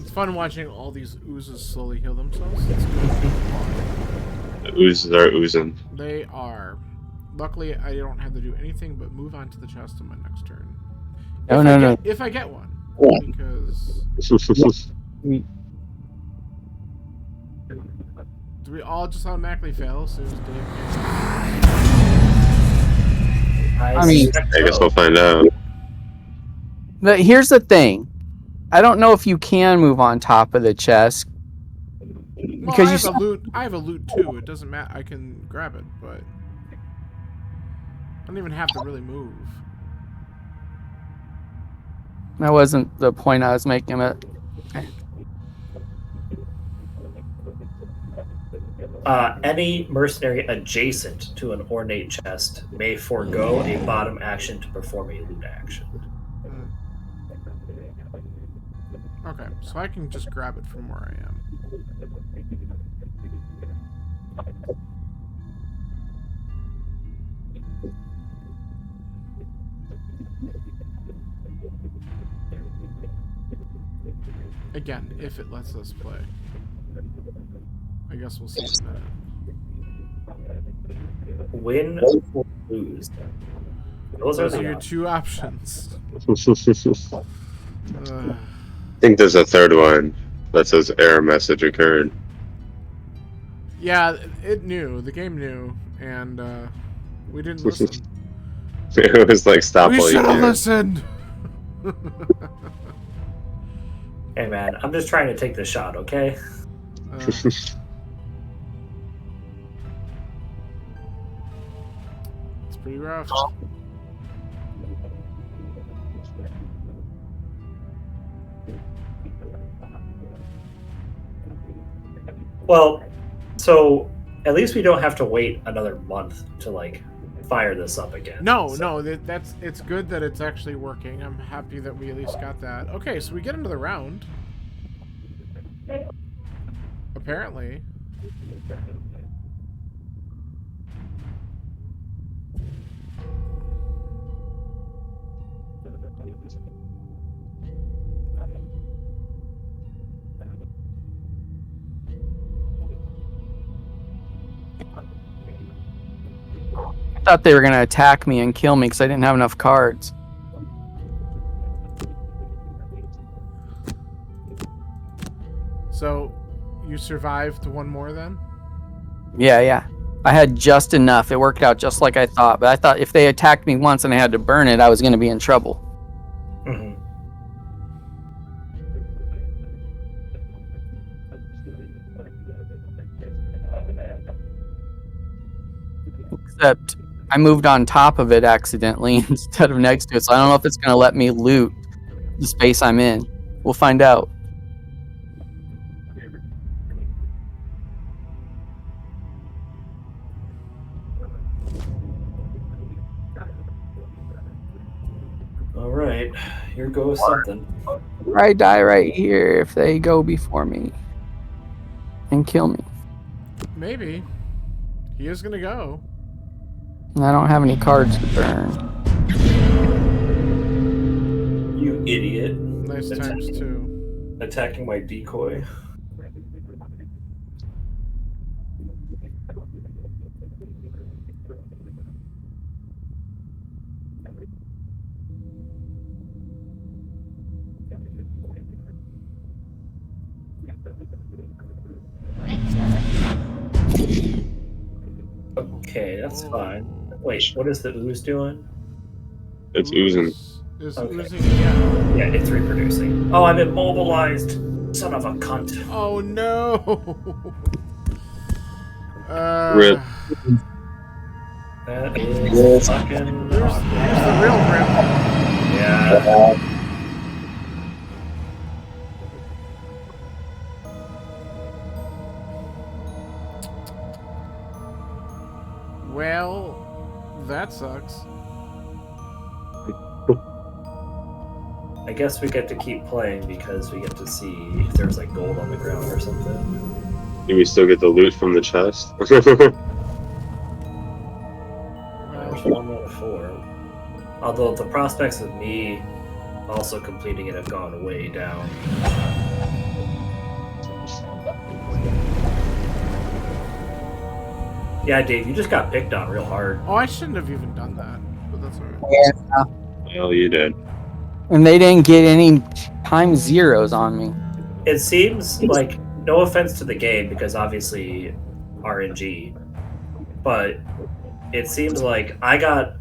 Speaker 1: It's fun watching all these oozes slowly heal themselves. It's good.
Speaker 4: The oozes are oozing.
Speaker 1: They are. Luckily, I don't have to do anything but move on to the chest on my next turn.
Speaker 5: No.
Speaker 1: If I get one.
Speaker 5: Yeah.
Speaker 1: Because... Do we all just automatically fail as soon as Dave gets...
Speaker 5: I mean,
Speaker 4: I guess we'll find out.
Speaker 5: But here's the thing. I don't know if you can move on top of the chest.
Speaker 1: Well,
Speaker 5: Because
Speaker 1: I have a loot too. It doesn't matter. I can grab it, but I don't even have to really move.
Speaker 5: That wasn't the point I was making.
Speaker 3: Any mercenary adjacent to an ornate chest may forego a bottom action to perform a loot action.
Speaker 1: Okay, so I can just grab it from where I am. Again, if it lets us play. I guess we'll see in a minute.
Speaker 3: Win or lose. Those are
Speaker 1: Those are your
Speaker 3: the
Speaker 1: two options.
Speaker 4: I think there's a third one that says error message occurred.
Speaker 1: Yeah, it knew. The game knew, and we didn't listen.
Speaker 4: It was like, stop
Speaker 1: We
Speaker 4: while you
Speaker 1: should have
Speaker 4: can.
Speaker 1: listened.
Speaker 3: Hey man, I'm just trying to take the shot, okay?
Speaker 1: It's pretty rough.
Speaker 3: Well, so at least we don't have to wait another month to like fire this up again.
Speaker 1: No,
Speaker 3: So-
Speaker 1: no, it's good that it's actually working. I'm happy that we at least got that. Okay, so we get into the round. Apparently.
Speaker 5: I thought they were going to attack me and kill me because I didn't have enough cards.
Speaker 1: So, you survived one more then?
Speaker 5: Yeah. I had just enough. It worked out just like I thought. But I thought if they attacked me once and I had to burn it, I was going to be in trouble.
Speaker 3: Mhm.
Speaker 5: Except I moved on top of it accidentally instead of next to it. So I don't know if it's going to let me loot the space I'm in. We'll find out.
Speaker 3: All right, here goes something.
Speaker 5: Or I die right here if they go before me and kill me.
Speaker 1: Maybe. He is gonna go.
Speaker 5: And I don't have any cards to burn.
Speaker 3: You idiot!
Speaker 1: Nice times two.
Speaker 3: Attacking my decoy. Okay, that's fine. Wait, what is the ooze doing?
Speaker 4: It's oozing.
Speaker 1: Is
Speaker 3: Okay.
Speaker 1: oozing again.
Speaker 3: Yeah, it's reproducing. Oh, I'm immobilized! Son of a cunt.
Speaker 1: Oh no!
Speaker 4: Rip.
Speaker 3: That is fucking
Speaker 1: Here's
Speaker 3: awkward.
Speaker 1: the real grip.
Speaker 3: Yeah.
Speaker 1: Well, that sucks.
Speaker 3: I guess we get to keep playing because we get to see if there's like gold on the ground or something.
Speaker 4: Do we still get the loot from the chest?
Speaker 3: There's
Speaker 1: Well,
Speaker 3: 1 out of 4. Although the prospects of me also completing it have gone way down. Yeah, Dave, you just got picked on real hard.
Speaker 1: oh, I shouldn't have even done that, but that's alright.
Speaker 4: Well, you did.
Speaker 5: And they didn't get any time zeros on me.
Speaker 3: It seems like, no offense to the game, because obviously RNG, but it seems like I got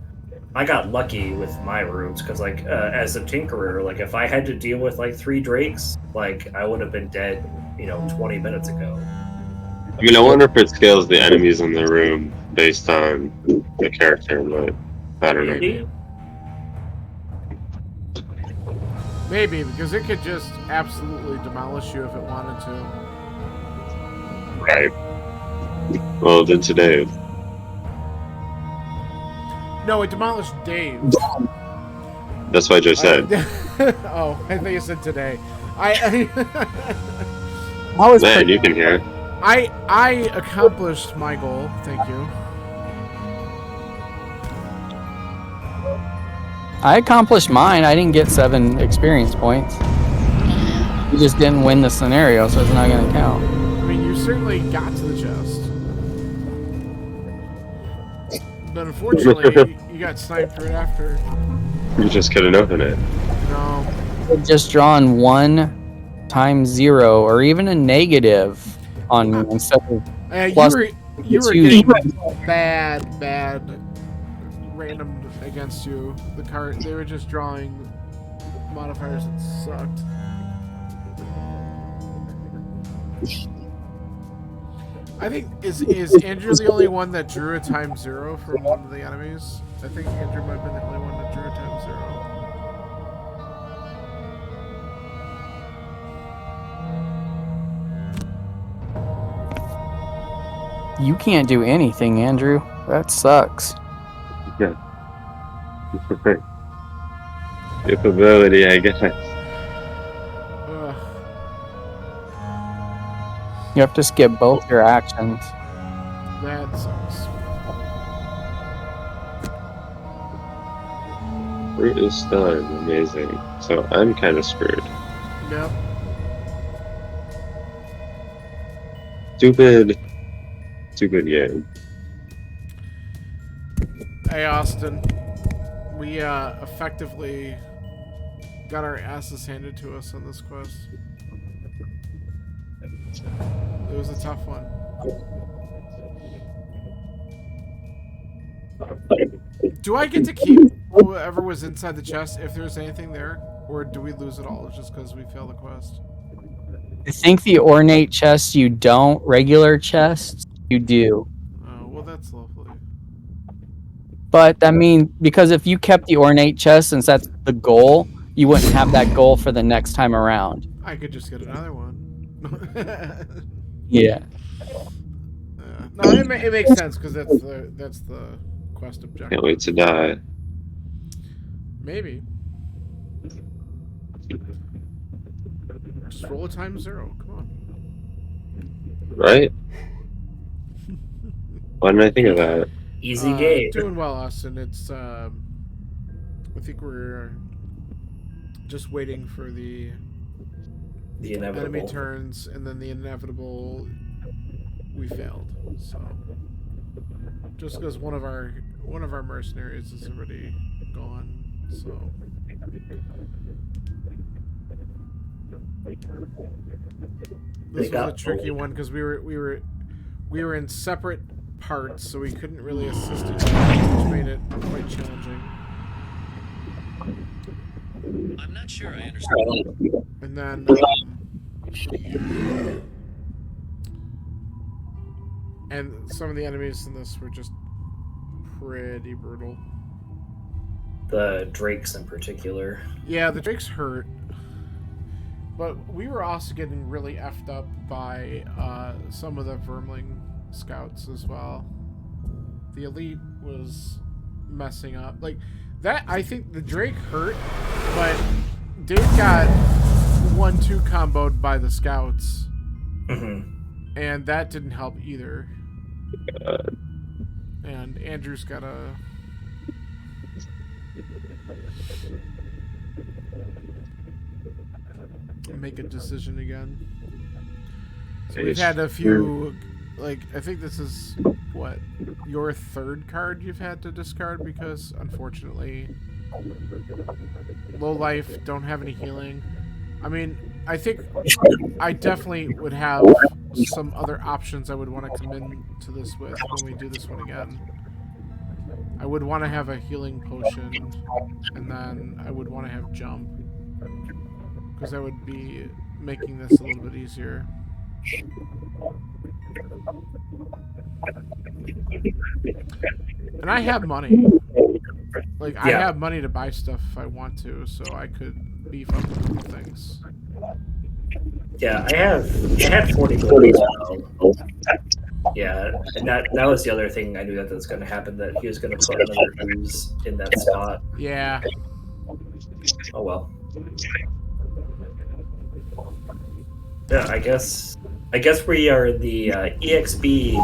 Speaker 3: lucky with my rooms because, like, as a tinkerer, like if I had to deal with like 3 drakes, like I would have been dead, 20 minutes ago.
Speaker 4: I mean, I wonder if it scales the enemies in the room based on the character, but I don't know.
Speaker 3: Maybe?
Speaker 1: Maybe, because it could just absolutely demolish you if it wanted to.
Speaker 4: Right. Well, it did today.
Speaker 1: No, it demolished Dave.
Speaker 4: That's what I just said.
Speaker 1: Oh, I think you said today. I
Speaker 5: I was
Speaker 4: Man, you can hear it.
Speaker 1: I accomplished my goal. Thank you.
Speaker 5: I accomplished mine. I didn't get 7 experience points. You just didn't win the scenario, so it's not going to count.
Speaker 1: I mean, you certainly got to the chest. But unfortunately, you got sniped right after.
Speaker 4: You just couldn't open it.
Speaker 1: No.
Speaker 5: I've just drawn 1 times 0 or even a negative on me instead of
Speaker 1: You
Speaker 5: Plus
Speaker 1: were
Speaker 5: two.
Speaker 1: getting bad random against you. The card, they were just drawing modifiers that sucked. I think is Andrew the only one that drew a time 0 from one of the enemies? I think Andrew might have been the only one that drew a time 0.
Speaker 5: you can't do anything, Andrew. That sucks.
Speaker 4: Capability, I guess.
Speaker 1: Ugh.
Speaker 5: You have to skip both your actions.
Speaker 1: That sucks.
Speaker 4: Fruit is stunned. Amazing. So I'm kind of screwed.
Speaker 1: Yep.
Speaker 4: Stupid game.
Speaker 1: Hey, Austin. We effectively got our asses handed to us on this quest. It was a tough one. Do I get to keep whoever was inside the chest if there's anything there? Or do we lose it all just because we fail the quest?
Speaker 5: I think the ornate chests you don't. Regular chests you do.
Speaker 1: Oh, well, that's lovely.
Speaker 5: But I mean, because if you kept the ornate chest, since that's the goal, you wouldn't have that goal for the next time around.
Speaker 1: I could just get another one.
Speaker 5: Yeah.
Speaker 1: No, it makes sense because that's the quest objective.
Speaker 4: Can't wait to die.
Speaker 1: Maybe. Just roll a times 0. Come on.
Speaker 4: Right? Why didn't I think of that?
Speaker 3: Easy game.
Speaker 1: Doing well, Austin. It's I think we're just waiting for the
Speaker 3: inevitable.
Speaker 1: enemy turns, and then the inevitable. We failed. So just because one of our mercenaries is already gone, so. This was a tricky one because we were in separate parts, so we couldn't really assist each other, which made it quite challenging.
Speaker 2: I'm not sure I understand.
Speaker 1: And then and some of the enemies in this were just pretty brutal.
Speaker 3: The Drakes in particular.
Speaker 1: Yeah, the Drakes hurt. But we were also getting really effed up by some of the Vermling scouts as well. The elite was messing up. Like, that, I think the Drake hurt, but Dave got 1-2 comboed by the scouts.
Speaker 3: Mm-hmm.
Speaker 1: And that didn't help either. And Andrew's got a... make a decision again. So we've had a few, like, I think this is, what, your third card you've had to discard because, unfortunately, low life, don't have any healing. I mean, I think I definitely would have some other options I would want to come into this with when we do this one again. I would want to have a healing potion, and then I would want to have jump. Because I would be making this a little bit easier. And I have money. Like, I have money to buy stuff if I want to, so I could beef up a couple things.
Speaker 3: Yeah, I had 40 gold as well. Yeah, and that was the other thing I knew that was going to happen, that he was going to put another ooze in that spot.
Speaker 1: Yeah.
Speaker 3: Oh well. Yeah, I guess we are the EXP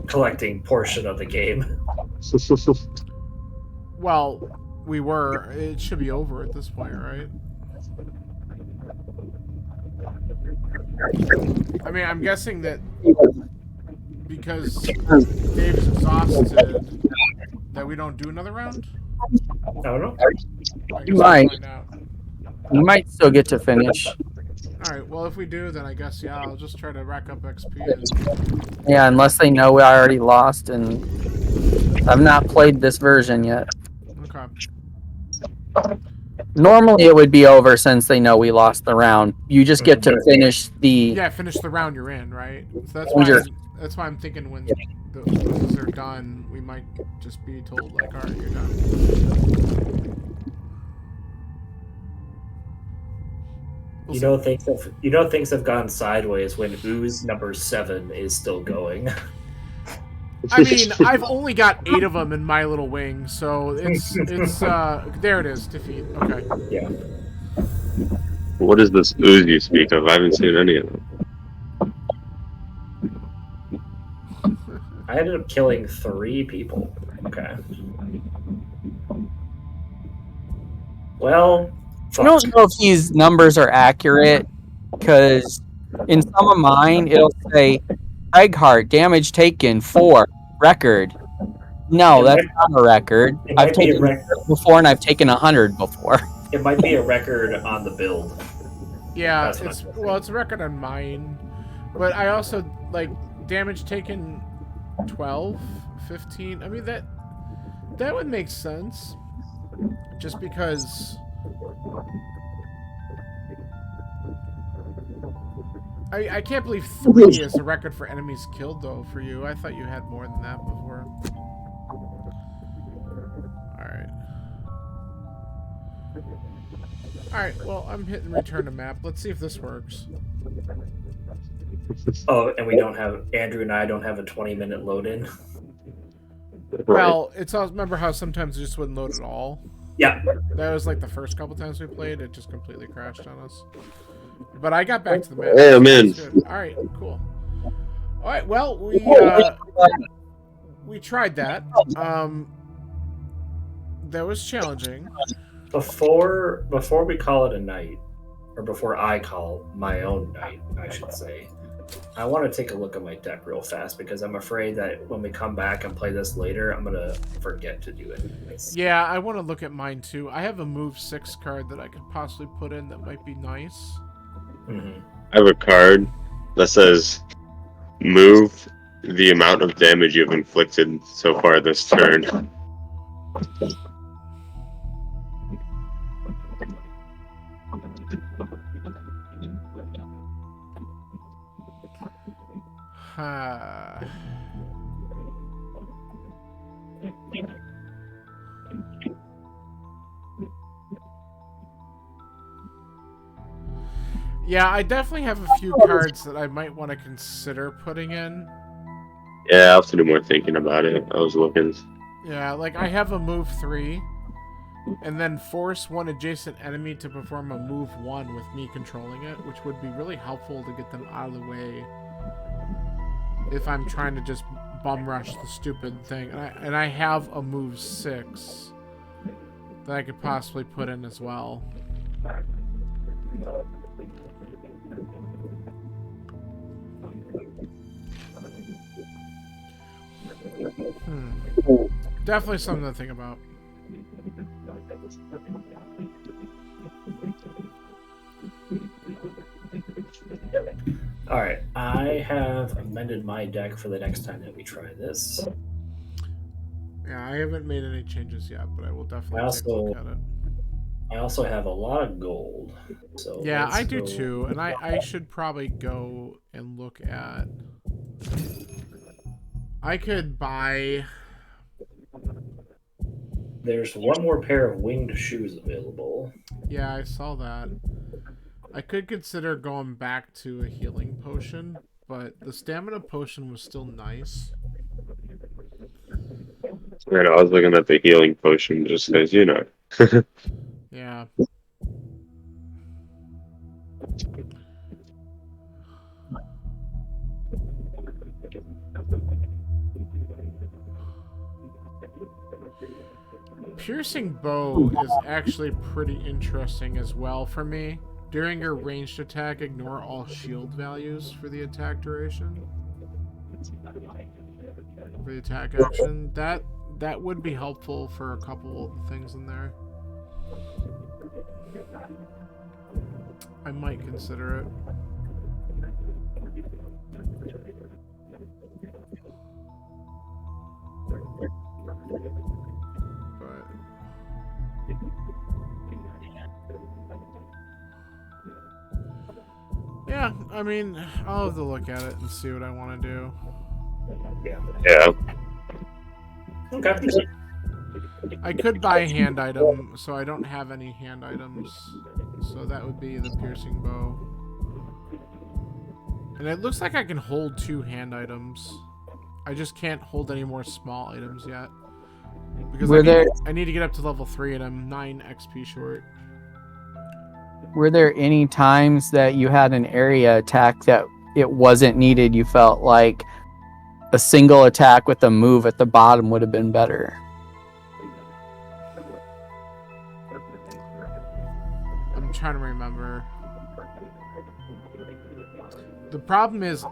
Speaker 3: collecting portion of the game.
Speaker 1: Well, we were. It should be over at this point, right? I mean, I'm guessing that because Dave's exhausted, that we don't do another round?
Speaker 3: I don't know.
Speaker 5: You might. You might still get to finish.
Speaker 1: Alright, well, if we do, then I guess, yeah, I'll just try to rack up XP. And...
Speaker 5: Yeah, unless they know I already lost, and I've not played this version yet.
Speaker 1: Okay.
Speaker 5: Normally it would be over since they know we lost the round. You just get to finish the...
Speaker 1: Yeah, finish the round you're in, right? So that's why I'm thinking when those are done, we might just be told, like, alright, you're done.
Speaker 3: You know things have gone sideways when ooze number 7 is still going.
Speaker 1: I mean, I've only got 8 of them in my little wing, so it's there it is, defeat. Okay.
Speaker 3: Yeah.
Speaker 4: What is this ooze you speak of? I haven't seen any of them.
Speaker 3: I ended up killing 3 people. Okay. Well,
Speaker 5: I don't know if these numbers are accurate, because in some of mine, it'll say, Craigheart, damage taken, 4, record. No, that's not a record. I've taken before, and I've taken 100 before.
Speaker 3: It might be a record on the build.
Speaker 1: Yeah, it's a record on mine. But I also, like, damage taken 12, 15. I mean, that would make sense. Just because... I can't believe 3 is the record for enemies killed, though, for you. I thought you had more than that before. Alright. Alright, well, I'm hitting return to map. Let's see if this works.
Speaker 3: Oh, and we don't have Andrew and I don't have a 20-minute load in.
Speaker 1: Well, it's all, remember how sometimes it just wouldn't load at all?
Speaker 3: Yeah.
Speaker 1: That was like the first couple times we played, it just completely crashed on us. But I got back to the map.
Speaker 4: Hey, I'm in.
Speaker 1: Alright, cool. Alright, well, we tried that. That was challenging.
Speaker 3: Before we call it a night, or before I call my own night, I should say, I want to take a look at my deck real fast because I'm afraid that when we come back and play this later, I'm going to forget to do it.
Speaker 1: Yeah, I want to look at mine too. I have a move 6 card that I could possibly put in that might be nice.
Speaker 3: Mm-hmm.
Speaker 4: I have a card that says move the amount of damage you've inflicted so far this turn.
Speaker 1: Yeah, I definitely have a few cards that I might want to consider putting in.
Speaker 4: Yeah, I'll have to do more thinking about it. I was looking.
Speaker 1: Yeah, like I have a move 3, and then force one adjacent enemy to perform a move 1 with me controlling it, which would be really helpful to get them out of the way if I'm trying to just bum rush the stupid thing. And I have a move 6 that I could possibly put in as well. Definitely something to think about.
Speaker 3: Alright, I have amended my deck for the next time that we try this.
Speaker 1: Yeah, I haven't made any changes yet, but I will definitely take a
Speaker 3: also-
Speaker 1: look at it.
Speaker 3: I also have a lot of gold. So
Speaker 1: Yeah,
Speaker 3: let's
Speaker 1: I do
Speaker 3: go-
Speaker 1: too, and I should probably go and look at... I could buy...
Speaker 3: There's one more pair of winged shoes available.
Speaker 1: Yeah, I saw that. I could consider going back to a healing potion, but the stamina potion was still nice.
Speaker 4: Right, I was looking at the healing potion just because, you know.
Speaker 1: Yeah. Piercing bow is actually pretty interesting as well for me. During your ranged attack, ignore all shield values for the attack duration. For the attack action. That would be helpful for a couple of things in there. I might consider it. But yeah, I mean, I'll have to look at it and see what I want to do.
Speaker 4: Yeah.
Speaker 3: Okay.
Speaker 1: I could buy a hand item, so I don't have any hand items. So that would be the piercing bow. And it looks like I can hold 2 hand items. I just can't hold any more small items yet. Because I need to get up to level 3 and I'm 9 XP short.
Speaker 5: Were there any times that you had an area attack that it wasn't needed? You felt like a single attack with a move at the bottom would have been better.
Speaker 1: I'm trying to remember. The problem is,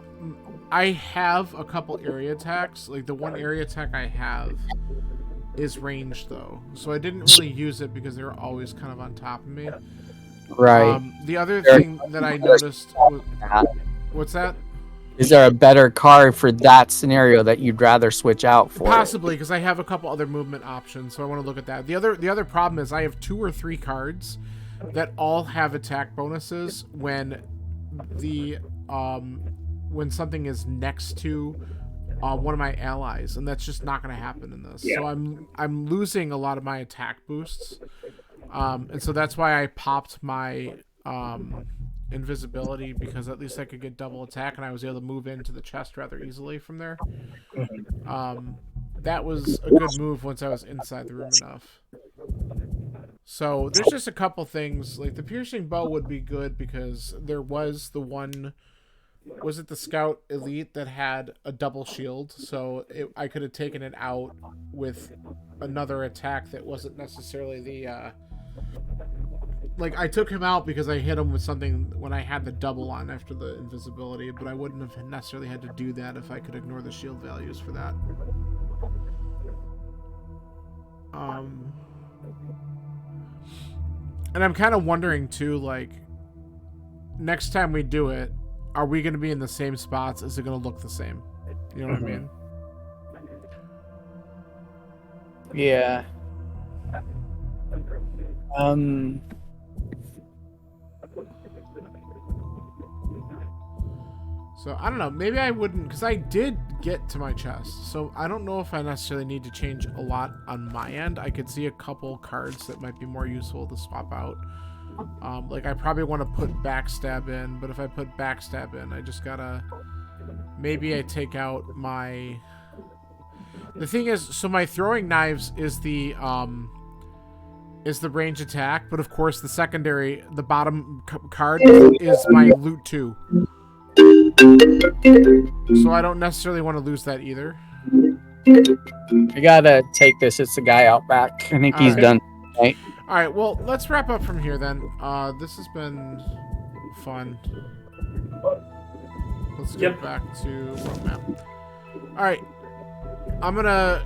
Speaker 1: I have a couple area attacks. Like, the one area attack I have is ranged, though. So I didn't really use it because they were always kind of on top of me.
Speaker 5: Right.
Speaker 1: The other thing that I noticed was... What's that?
Speaker 5: Is there a better card for that scenario that you'd rather switch out for?
Speaker 1: Possibly, because I have a couple other movement options, so I want to look at that. The other problem is I have 2 or 3 cards that all have attack bonuses when the when something is next to one of my allies, and that's just not going to happen in this.
Speaker 3: Yeah.
Speaker 1: So I'm losing a lot of my attack boosts, and so that's why I popped my invisibility, because at least I could get double attack, and I was able to move into the chest rather easily from there. That was a good move once I was inside the room enough. So there's just a couple things, like the piercing bow would be good because there was the one, was it the Scout Elite that had a double shield, so I could have taken it out with another attack that wasn't necessarily the like, I took him out because I hit him with something when I had the double on after the invisibility, but I wouldn't have necessarily had to do that if I could ignore the shield values for that. And I'm kind of wondering too, like, next time we do it, are we going to be in the same spots? Is it going to look the same? You know what I mean?
Speaker 5: Yeah.
Speaker 1: So, I don't know. Maybe I wouldn't, because I did get to my chest. So, I don't know if I necessarily need to change a lot on my end. I could see a couple cards that might be more useful to swap out. Like, I probably want to put Backstab in, but if I put Backstab in, I just gotta... Maybe I take out my... The thing is, so my throwing knives is the range attack, but of course the secondary, the bottom card is my loot 2. So I don't necessarily want to lose that either.
Speaker 5: I gotta take this. It's the guy out back. I think he's done. Right?
Speaker 1: All right, well, let's wrap up from here then. This has been fun. Let's get back to roadmap. All right, I'm gonna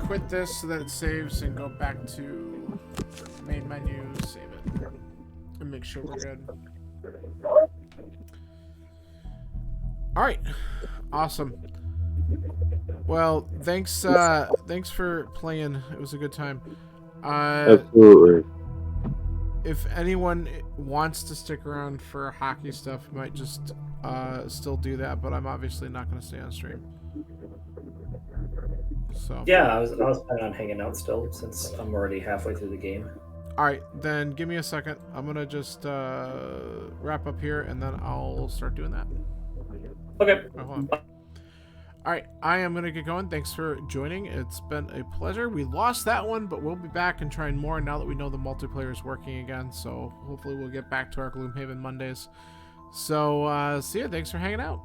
Speaker 1: quit this so that it saves and go back to main menu, save it, and make sure we're good. All right, awesome. Well, thanks for playing. It was a good time.
Speaker 4: Absolutely.
Speaker 1: If anyone wants to stick around for hockey stuff, I might just still do that, but I'm obviously not going to stay on stream. So
Speaker 3: Yeah, I was planning on hanging out still since I'm already halfway through the game.
Speaker 1: all right, then give me a second. I'm gonna just wrap up here, and then I'll start doing that.
Speaker 3: Okay.
Speaker 1: Oh, hold on. All right, I am going to get going. Thanks for joining. It's been a pleasure. We lost that one, but we'll be back and trying more now that we know the multiplayer is working again. So hopefully we'll get back to our Gloomhaven Mondays. So see ya. Thanks for hanging out.